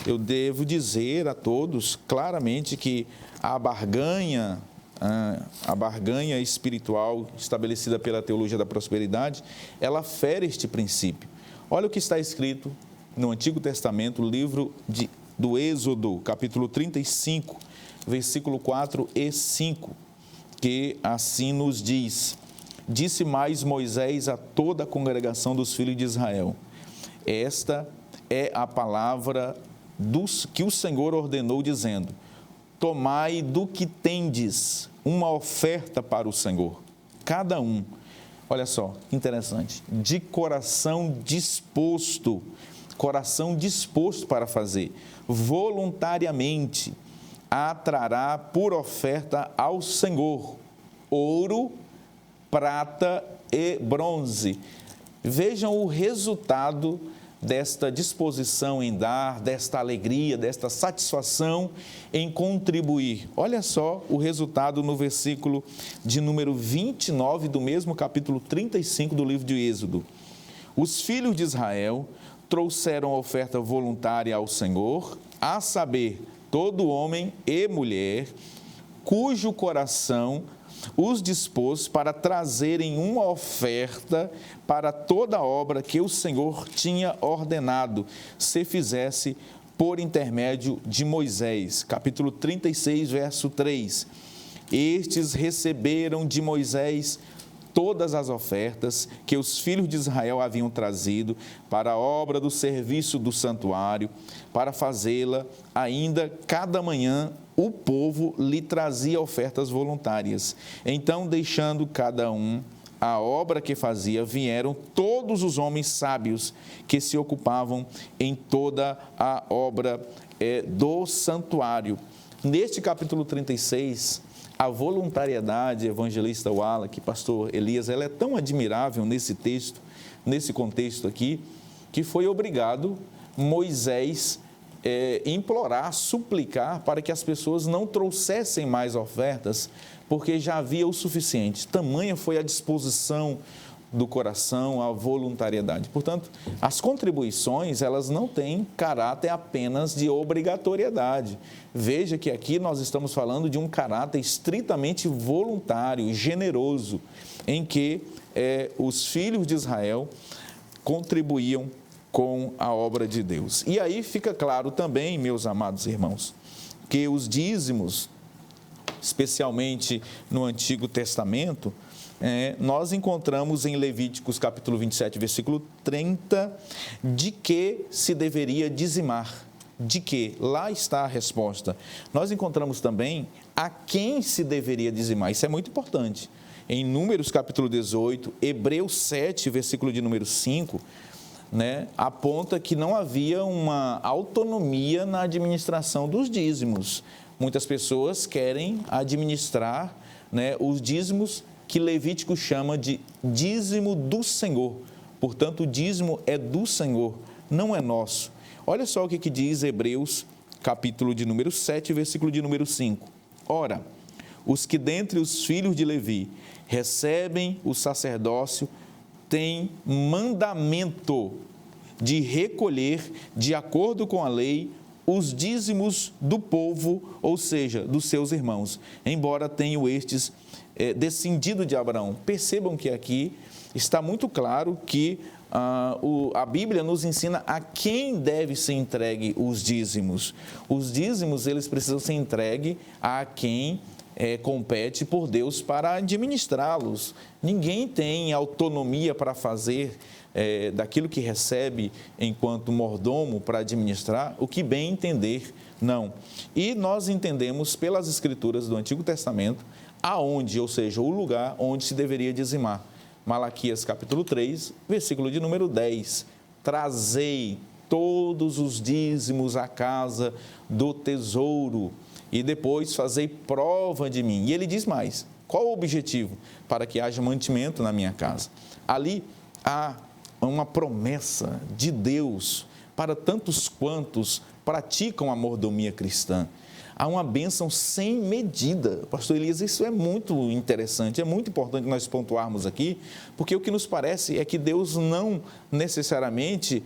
Eu devo dizer a todos claramente que a barganha espiritual estabelecida pela teologia da prosperidade, ela fere este princípio. Olha o que está escrito no Antigo Testamento, o livro do Êxodo, capítulo 35, versículo 4 e 5, que assim nos diz: disse mais Moisés a toda a congregação dos filhos de Israel: esta é a palavra que o Senhor ordenou, dizendo: tomai do que tendes uma oferta para o Senhor, cada um, olha só, interessante, de coração disposto para fazer, voluntariamente, atrará por oferta ao Senhor ouro, prata e bronze. Vejam o resultado desta disposição em dar, desta alegria, desta satisfação em contribuir. Olha só o resultado no versículo de número 29 do mesmo capítulo 35 do livro de Êxodo. Os filhos de Israel trouxeram oferta voluntária ao Senhor, a saber, todo homem e mulher, cujo coração os dispôs para trazerem uma oferta para toda a obra que o Senhor tinha ordenado, se fizesse por intermédio de Moisés. Capítulo 36, verso 3. Estes receberam de Moisés todas as ofertas que os filhos de Israel haviam trazido para a obra do serviço do santuário, para fazê-la ainda cada manhã o povo lhe trazia ofertas voluntárias. Então, deixando cada um a obra que fazia, vieram todos os homens sábios que se ocupavam em toda a obra do santuário. Neste capítulo 36, a voluntariedade, evangelista Wallach, pastor Elias, ela é tão admirável nesse texto, nesse contexto aqui, que foi obrigado Moisés implorar, suplicar para que as pessoas não trouxessem mais ofertas, porque já havia o suficiente. Tamanha foi a disposição do coração, a voluntariedade. Portanto, as contribuições, elas não têm caráter apenas de obrigatoriedade. Veja que aqui nós estamos falando de um caráter estritamente voluntário, generoso, em que os filhos de Israel contribuíam com a obra de Deus. E aí fica claro também, meus amados irmãos, que os dízimos, especialmente no Antigo Testamento, nós encontramos em Levíticos capítulo 27, versículo 30, de que se deveria dizimar. De que? Lá está a resposta. Nós encontramos também a quem se deveria dizimar. Isso é muito importante. Em Números capítulo 18, Hebreus 7, versículo de número 5, aponta que não havia uma autonomia na administração dos dízimos. Muitas pessoas querem administrar os dízimos que Levítico chama de dízimo do Senhor. Portanto, o dízimo é do Senhor, não é nosso. Olha só o que diz Hebreus, capítulo de número 7, versículo de número 5. Ora, os que dentre os filhos de Levi recebem o sacerdócio têm mandamento de recolher, de acordo com a lei, os dízimos do povo, ou seja, dos seus irmãos, embora tenham estes descendido de Abraão. Percebam que aqui está muito claro que a Bíblia nos ensina a quem deve ser entregue os dízimos. Os dízimos, eles precisam ser entregues a quem compete por Deus para administrá-los. Ninguém tem autonomia para fazer daquilo que recebe enquanto mordomo para administrar o que bem entender, não. E nós entendemos pelas Escrituras do Antigo Testamento aonde, ou seja, o lugar onde se deveria dizimar. Malaquias capítulo 3, versículo de número 10. Trazei todos os dízimos à casa do tesouro e depois fazei prova de mim. E ele diz mais, qual o objetivo? Para que haja mantimento na minha casa. Ali há uma promessa de Deus para tantos quantos praticam a mordomia cristã. há uma bênção sem medida. Pastor Elias, isso é muito interessante, é muito importante nós pontuarmos aqui, porque o que nos parece é que Deus não necessariamente,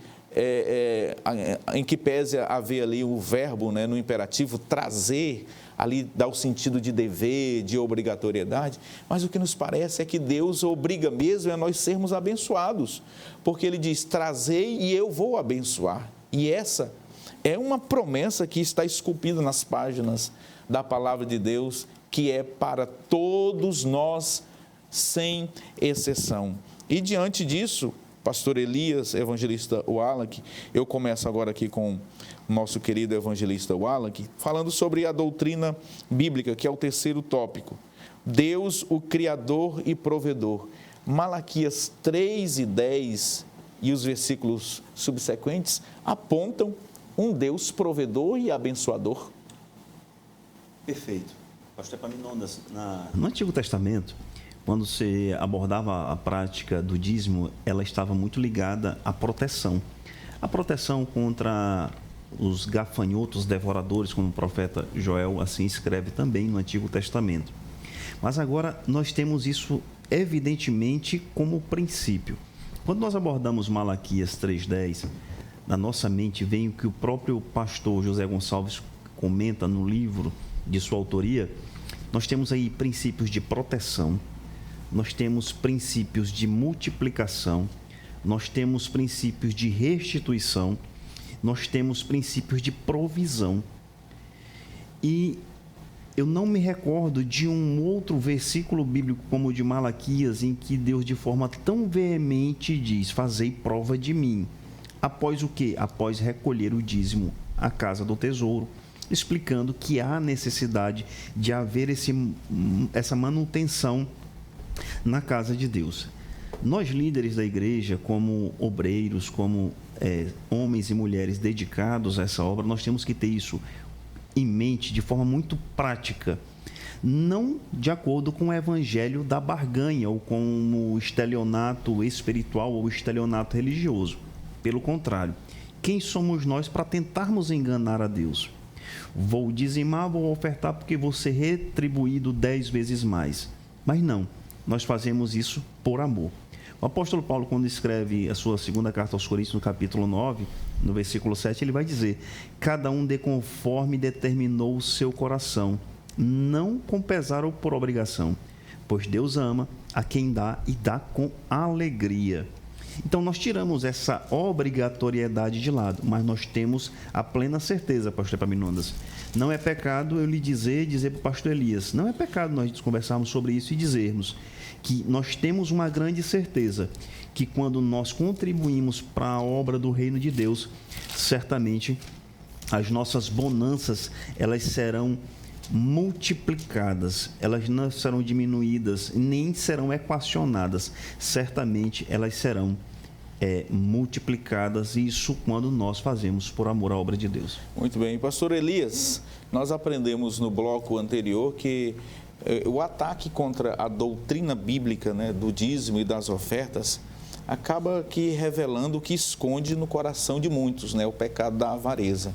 em que pese haver ali o verbo, né, no imperativo, trazer, ali dá o sentido de dever, de obrigatoriedade, mas o que nos parece é que Deus obriga mesmo a nós sermos abençoados, porque Ele diz, trazei e eu vou abençoar. E essa é uma promessa que está esculpida nas páginas da palavra de Deus, que é para todos nós, sem exceção. E diante disso, pastor Elias, evangelista Wallach, eu começo agora aqui com o nosso querido evangelista Wallach, falando sobre a doutrina bíblica, que é o terceiro tópico. Deus, o Criador e Provedor. Malaquias 3:10 e os versículos subsequentes apontam um Deus provedor e abençoador. Perfeito. Pastor Epaminondas, no Antigo Testamento, quando se abordava a prática do dízimo, ela estava muito ligada à proteção. A proteção contra os gafanhotos devoradores, como o profeta Joel assim escreve também no Antigo Testamento. Mas agora nós temos isso evidentemente como princípio. Quando nós abordamos Malaquias 3:10, na nossa mente vem o que o próprio pastor José Gonçalves comenta no livro de sua autoria. Nós temos aí princípios de proteção, nós temos princípios de multiplicação, nós temos princípios de restituição, nós temos princípios de provisão. E eu não me recordo de um outro versículo bíblico como o de Malaquias em que Deus de forma tão veemente diz, fazei prova de mim. Após o quê? Após recolher o dízimo à casa do tesouro, explicando que há necessidade de haver essa manutenção na casa de Deus. Nós, líderes da igreja, como obreiros, como homens e mulheres dedicados a essa obra, nós temos que ter isso em mente de forma muito prática, não de acordo com o evangelho da barganha ou com o estelionato espiritual ou o estelionato religioso. Pelo contrário, quem somos nós para tentarmos enganar a Deus? Vou dizimar, vou ofertar porque vou ser retribuído 10 vezes mais. Mas não, nós fazemos isso por amor. O apóstolo Paulo, quando escreve a sua segunda carta aos Coríntios, no capítulo 9, no versículo 7, ele vai dizer, cada um dê conforme determinou o seu coração, não com pesar ou por obrigação, pois Deus ama a quem dá e dá com alegria. Então, nós tiramos essa obrigatoriedade de lado, mas nós temos a plena certeza, pastor Epaminondas. Não é pecado eu lhe dizer para o pastor Elias, não é pecado nós conversarmos sobre isso e dizermos que nós temos uma grande certeza que quando nós contribuímos para a obra do reino de Deus, certamente as nossas bonanças, elas serão multiplicadas, elas não serão diminuídas, nem serão equacionadas, certamente elas serão multiplicadas, isso quando nós fazemos por amor à obra de Deus. Muito bem. Pastor Elias, nós aprendemos no bloco anterior que o ataque contra a doutrina bíblica, né, do dízimo e das ofertas acaba que revelando o que esconde no coração de muitos, né, o pecado da avareza.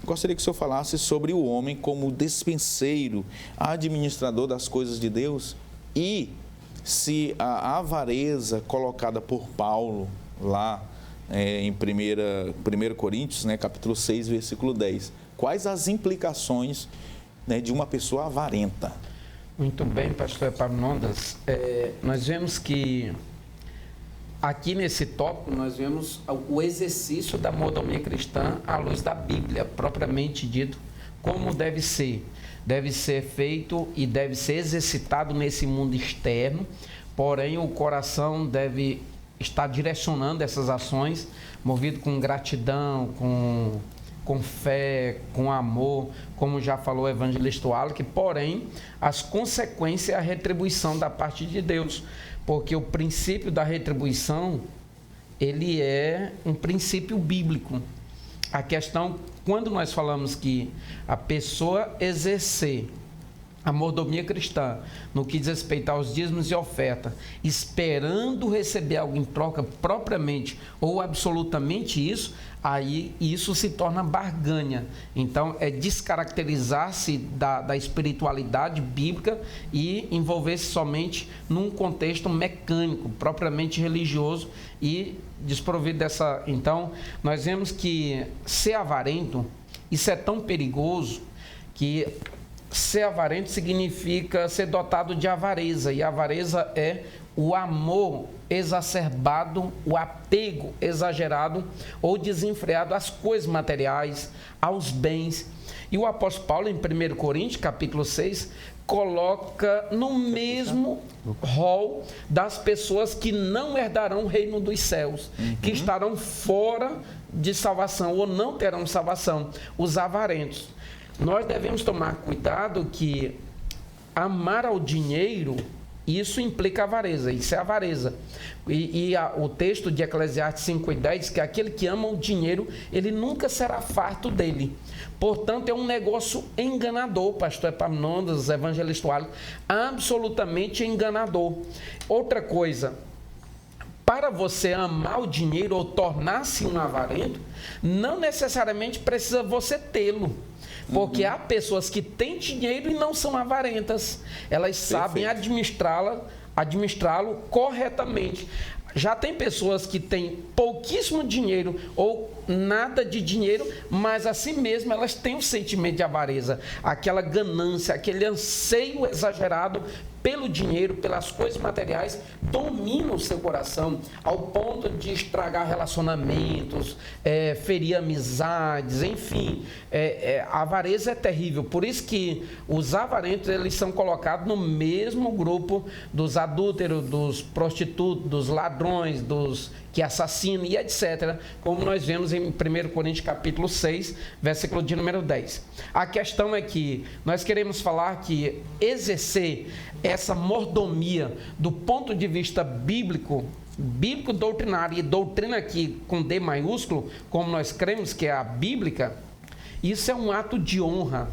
Gostaria que o senhor falasse sobre o homem como despenseiro, administrador das coisas de Deus, e se a avareza colocada por Paulo lá em 1 Coríntios, né, capítulo 6, versículo 10, quais as implicações, né, de uma pessoa avarenta? Muito bem, pastor Epaminondas. Nós vemos que aqui nesse tópico nós vemos o exercício da mordomia cristã à luz da Bíblia, propriamente dito, como deve ser. Deve ser feito e deve ser exercitado nesse mundo externo, porém o coração deve estar direcionando essas ações, movido com gratidão, com fé, com amor, como já falou o evangelista Wallach, porém as consequências é a retribuição da parte de Deus. Porque o princípio da retribuição, ele é um princípio bíblico. A questão, quando nós falamos que a pessoa exercer a mordomia cristã, no que diz respeito aos dízimos e oferta, esperando receber algo em troca propriamente ou absolutamente isso, aí isso se torna barganha. Então, é descaracterizar-se da espiritualidade bíblica e envolver-se somente num contexto mecânico, propriamente religioso e desprovido dessa... Então, nós vemos que ser avarento, isso é tão perigoso que... Ser avarento significa ser dotado de avareza, e a avareza é o amor exacerbado, o apego exagerado ou desenfreado às coisas materiais, aos bens. E o apóstolo Paulo, em 1 Coríntios, capítulo 6, coloca no mesmo rol das pessoas que não herdarão o reino dos céus, que estarão fora de salvação ou não terão salvação, os avarentos. Nós devemos tomar cuidado que amar ao dinheiro, isso implica avareza, isso é avareza. O texto de Eclesiastes 5:10 diz que aquele que ama o dinheiro, ele nunca será farto dele. Portanto, é um negócio enganador, pastor Epaminondas, evangelista Wallace, absolutamente enganador. Outra coisa, para você amar o dinheiro ou tornar-se um avarento, não necessariamente precisa você tê-lo. Porque há pessoas que têm dinheiro e não são avarentas. Elas sabem administrá-lo corretamente. Já tem pessoas que têm pouquíssimo dinheiro ou nada de dinheiro, mas assim mesmo elas têm um sentimento de avareza, aquela ganância, aquele anseio exagerado pelo dinheiro, pelas coisas materiais, domina o seu coração ao ponto de estragar relacionamentos, ferir amizades, enfim. A avareza é terrível. Por isso que os avarentos, eles são colocados no mesmo grupo dos adúlteros, dos prostitutos, dos ladrões, dos que assassinam e etc., como nós vemos em 1 Coríntios capítulo 6, versículo de número 10. A questão é que nós queremos falar que exercer essa mordomia do ponto de vista bíblico doutrinário, e doutrina aqui com D maiúsculo, como nós cremos que é a bíblica, isso é um ato de honra.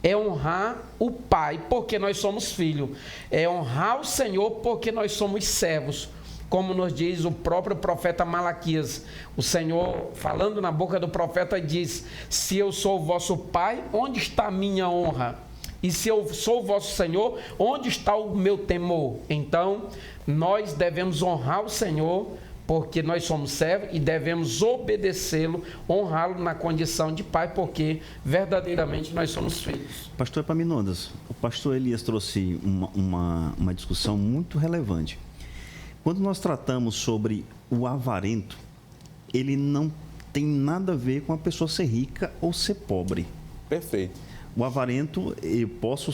É honrar o Pai porque nós somos filhos. É honrar o Senhor porque nós somos servos. Como nos diz o próprio profeta Malaquias, o Senhor, falando na boca do profeta, diz: se eu sou o vosso pai, onde está a minha honra? E se eu sou o vosso Senhor, onde está o meu temor? Então, nós devemos honrar o Senhor, porque nós somos servos, e devemos obedecê-lo, honrá-lo na condição de pai, porque verdadeiramente nós somos filhos. Pastor Epaminondas, o pastor Elias trouxe uma discussão muito relevante. Quando nós tratamos sobre o avarento, ele não tem nada a ver com a pessoa ser rica ou ser pobre. Perfeito. O avarento, eu posso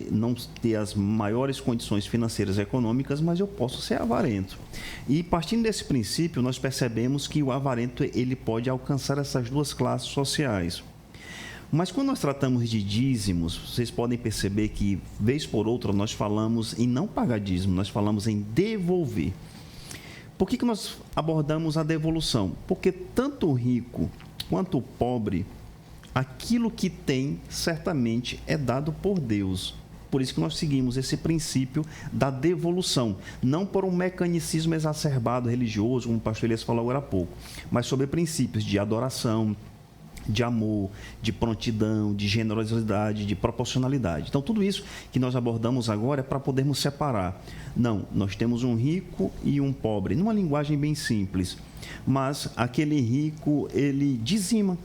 não ter as maiores condições financeiras e econômicas, mas eu posso ser avarento. E partindo desse princípio, nós percebemos que o avarento, ele pode alcançar essas duas classes sociais. Mas quando nós tratamos de dízimos, vocês podem perceber que, vez por outra, nós falamos em não pagar dízimo, nós falamos em devolver. Por que nós abordamos a devolução? Porque tanto o rico quanto o pobre, aquilo que tem, certamente é dado por Deus. Por isso que nós seguimos esse princípio da devolução, não por um mecanicismo exacerbado religioso, como o pastor Elias falou agora há pouco, mas sobre princípios de adoração, de amor, de prontidão, de generosidade, de proporcionalidade. Então, tudo isso que nós abordamos agora é para podermos separar. Não, nós temos um rico e um pobre, numa linguagem bem simples, mas aquele rico, ele dizima,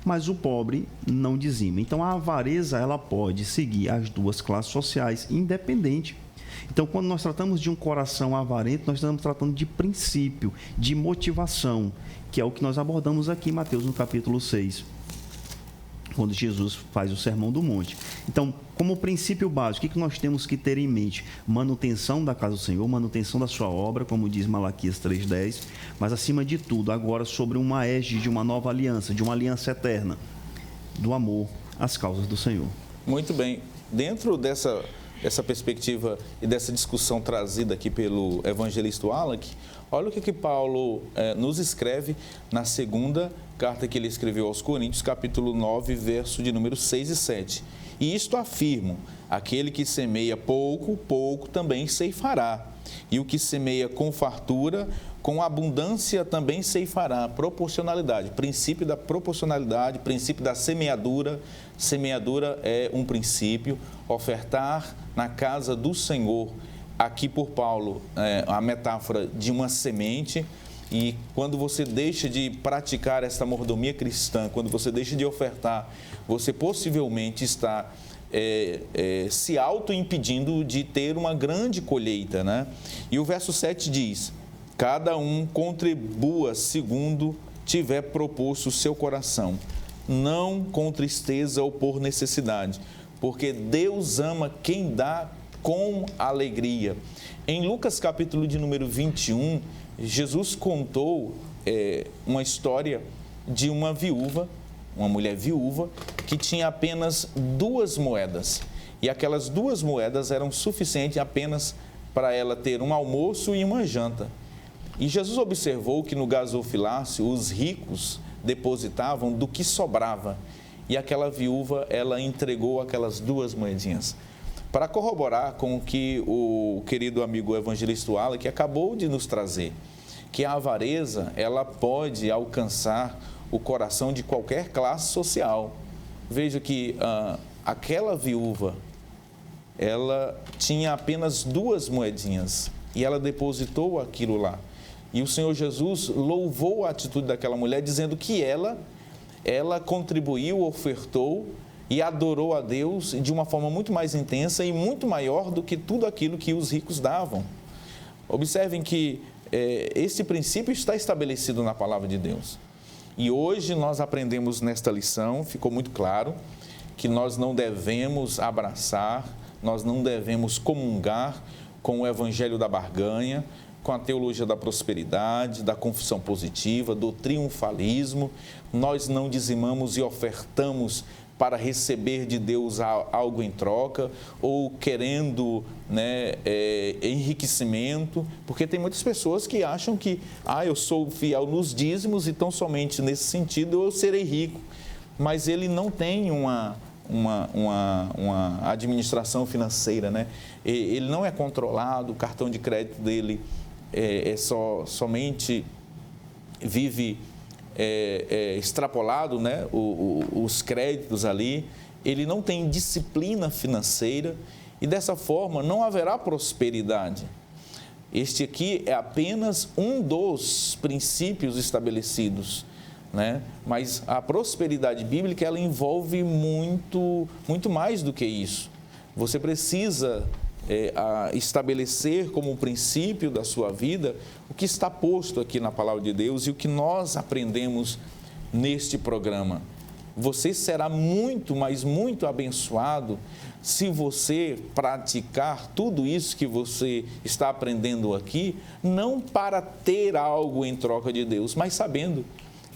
mas o pobre não dizima. Então, a avareza, ela pode seguir as duas classes sociais, independente. Então, quando nós tratamos de um coração avarento, nós estamos tratando de princípio, de motivação, que é o que nós abordamos aqui em Mateus, no capítulo 6, quando Jesus faz o Sermão do Monte. Então, como princípio básico, o que nós temos que ter em mente? Manutenção da casa do Senhor, manutenção da sua obra, como diz Malaquias 3:10, mas, acima de tudo, agora sobre uma égide de uma nova aliança, de uma aliança eterna, do amor às causas do Senhor. Muito bem. Dentro dessa perspectiva e dessa discussão trazida aqui pelo evangelista Wallace, olha o que Paulo nos escreve na segunda carta que ele escreveu aos Coríntios, capítulo 9, verso de número 6 e 7. E isto afirmo: aquele que semeia pouco, pouco também ceifará. E o que semeia com fartura, com abundância também ceifará. Proporcionalidade, princípio da proporcionalidade, princípio da semeadura. Semeadura é um princípio, ofertar na casa do Senhor. Aqui por Paulo, a metáfora de uma semente. E quando você deixa de praticar essa mordomia cristã, quando você deixa de ofertar, você possivelmente está se auto-impedindo de ter uma grande colheita, né? E o verso 7 diz: cada um contribua segundo tiver proposto o seu coração, não com tristeza ou por necessidade, porque Deus ama quem dá com alegria. Em Lucas capítulo de número 21, Jesus contou uma história de uma viúva, uma mulher viúva, que tinha apenas 2 moedas. E aquelas 2 moedas eram suficientes apenas para ela ter um almoço e uma janta. E Jesus observou que no gasofilácio os ricos depositavam do que sobrava. E aquela viúva, ela entregou aquelas 2 moedinhas. Para corroborar com o que o querido amigo evangelista Wallace acabou de nos trazer, que a avareza, ela pode alcançar o coração de qualquer classe social. Veja que aquela viúva, ela tinha apenas 2 moedinhas e ela depositou aquilo lá. E o Senhor Jesus louvou a atitude daquela mulher, dizendo que ela contribuiu, ofertou e adorou a Deus de uma forma muito mais intensa e muito maior do que tudo aquilo que os ricos davam. Observem que esse princípio está estabelecido na palavra de Deus. E hoje nós aprendemos nesta lição, ficou muito claro, que nós não devemos abraçar, nós não devemos comungar com o evangelho da barganha, com a teologia da prosperidade, da confissão positiva, do triunfalismo. Nós não dizimamos e ofertamos para receber de Deus algo em troca, ou querendo enriquecimento, porque tem muitas pessoas que acham que eu sou fiel nos dízimos, então somente nesse sentido eu serei rico. Mas ele não tem uma administração financeira, né? Ele não é controlado, o cartão de crédito dele somente vive extrapolado, né? Os créditos ali, ele não tem disciplina financeira e dessa forma não haverá prosperidade. Este aqui é apenas um dos princípios estabelecidos, né? Mas a prosperidade bíblica, ela envolve muito mais do que isso. Você precisa estabelecer como princípio da sua vida o que está posto aqui na palavra de Deus e o que nós aprendemos neste programa. Você será muito, mas muito abençoado se você praticar tudo isso que você está aprendendo aqui, não para ter algo em troca de Deus, mas sabendo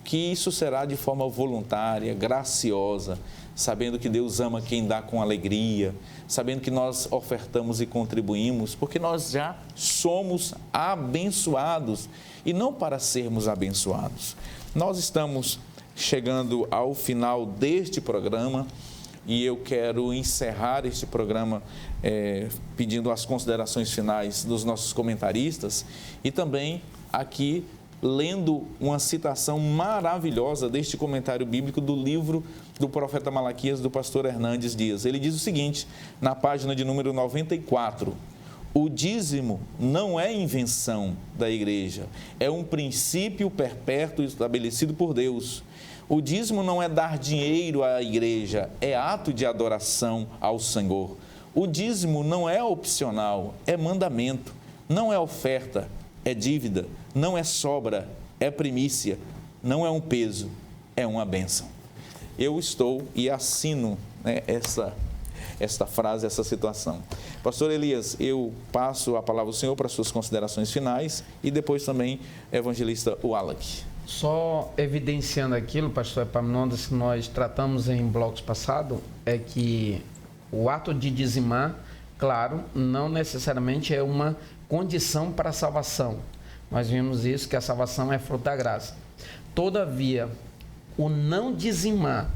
que isso será de forma voluntária, graciosa, sabendo que Deus ama quem dá com alegria, sabendo que nós ofertamos e contribuímos, porque nós já somos abençoados e não para sermos abençoados. Nós estamos chegando ao final deste programa e eu quero encerrar este programa pedindo as considerações finais dos nossos comentaristas e também aqui lendo uma citação maravilhosa deste comentário bíblico do livro do profeta Malaquias, do pastor Hernandes Dias. Ele diz o seguinte, na página de número 94, o dízimo não é invenção da igreja, é um princípio perpétuo estabelecido por Deus. O dízimo não é dar dinheiro à igreja, é ato de adoração ao Senhor. O dízimo não é opcional, é mandamento, não é oferta, é dívida, não é sobra, é primícia, não é um peso, é uma bênção. Eu estou e assino, né, esta frase, essa situação. Pastor Elias, eu passo a palavra ao senhor para suas considerações finais e depois também evangelista Wallace. Só evidenciando aquilo, pastor Epaminondas, que nós tratamos em blocos passados, é que o ato de dizimar, claro, não necessariamente é uma condição para a salvação. Nós vimos isso, que a salvação é fruto da graça. Todavia, o não dizimar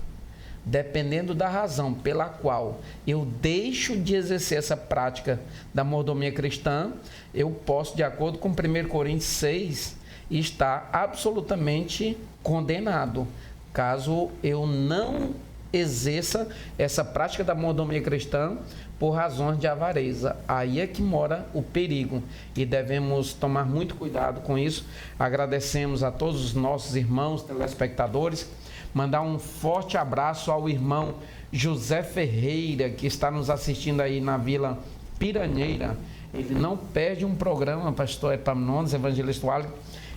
dependendo da razão pela qual eu deixo de exercer essa prática da mordomia cristã, eu posso, de acordo com 1 Coríntios 6, estar absolutamente condenado, caso eu não exerça essa prática da mordomia cristã por razões de avareza. Aí é que mora o perigo e devemos tomar muito cuidado com isso. Agradecemos a todos os nossos irmãos telespectadores, mandar um forte abraço ao irmão José Ferreira, que está nos assistindo aí na Vila Piranheira. Ele não perde um programa, pastor Epaminondas, evangelista Wallace,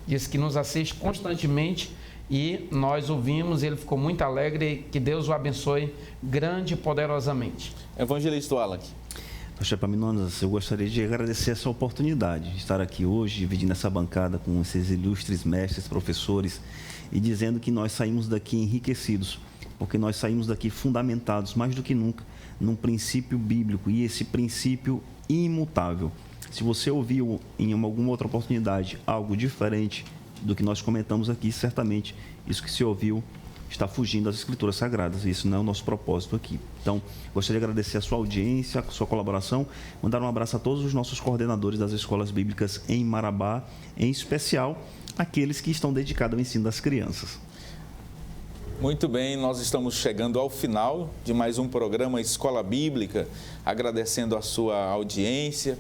diz que nos assiste constantemente e nós ouvimos, ele ficou muito alegre, que Deus o abençoe grande e poderosamente. Evangelista Wallace. Pastor Epaminondas, eu gostaria de agradecer essa oportunidade de estar aqui hoje, dividindo essa bancada com esses ilustres mestres, professores, e dizendo que nós saímos daqui enriquecidos, porque nós saímos daqui fundamentados, mais do que nunca, num princípio bíblico, e esse princípio imutável. Se você ouviu em alguma outra oportunidade algo diferente do que nós comentamos aqui, certamente isso que se ouviu está fugindo das Escrituras Sagradas, e isso não é o nosso propósito aqui. Então, gostaria de agradecer a sua audiência, a sua colaboração, mandar um abraço a todos os nossos coordenadores das escolas bíblicas em Marabá, em especial aqueles que estão dedicados ao ensino das crianças. Muito bem, nós estamos chegando ao final de mais um programa Escola Bíblica, agradecendo a sua audiência,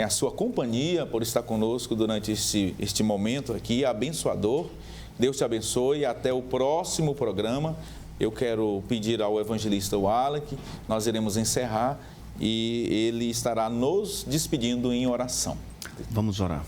a sua companhia por estar conosco durante este momento aqui, abençoador. Deus te abençoe e até o próximo programa. Eu quero pedir ao evangelista Wallace, nós iremos encerrar e ele estará nos despedindo em oração. Vamos orar.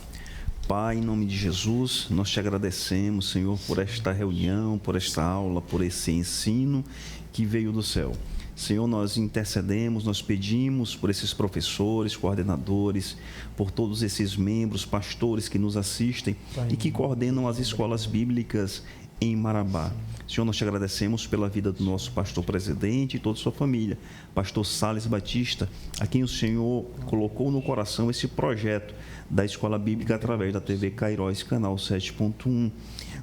Pai, em nome de Jesus, nós te agradecemos, Senhor, por esta reunião, por esta aula, por esse ensino que veio do céu. Senhor, nós intercedemos, nós pedimos por esses professores, coordenadores, por todos esses membros, pastores que nos assistem e que coordenam as escolas bíblicas em Marabá. Senhor, nós te agradecemos pela vida do nosso pastor presidente e toda a sua família, pastor Sales Batista, a quem o Senhor colocou no coração esse projeto da Escola Bíblica através da TV Kairos, canal 7.1.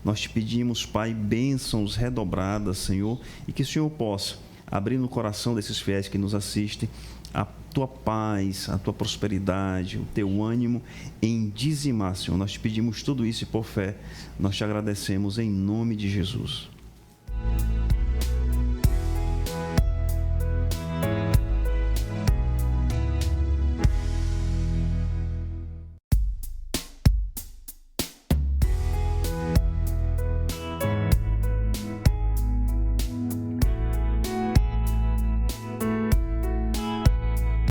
Nós te pedimos, Pai, bênçãos redobradas, Senhor, e que o Senhor possa abrir no coração desses fiéis que nos assistem a tua paz, a tua prosperidade, o teu ânimo em dizimar, Senhor. Nós te pedimos tudo isso e por fé nós te agradecemos em nome de Jesus.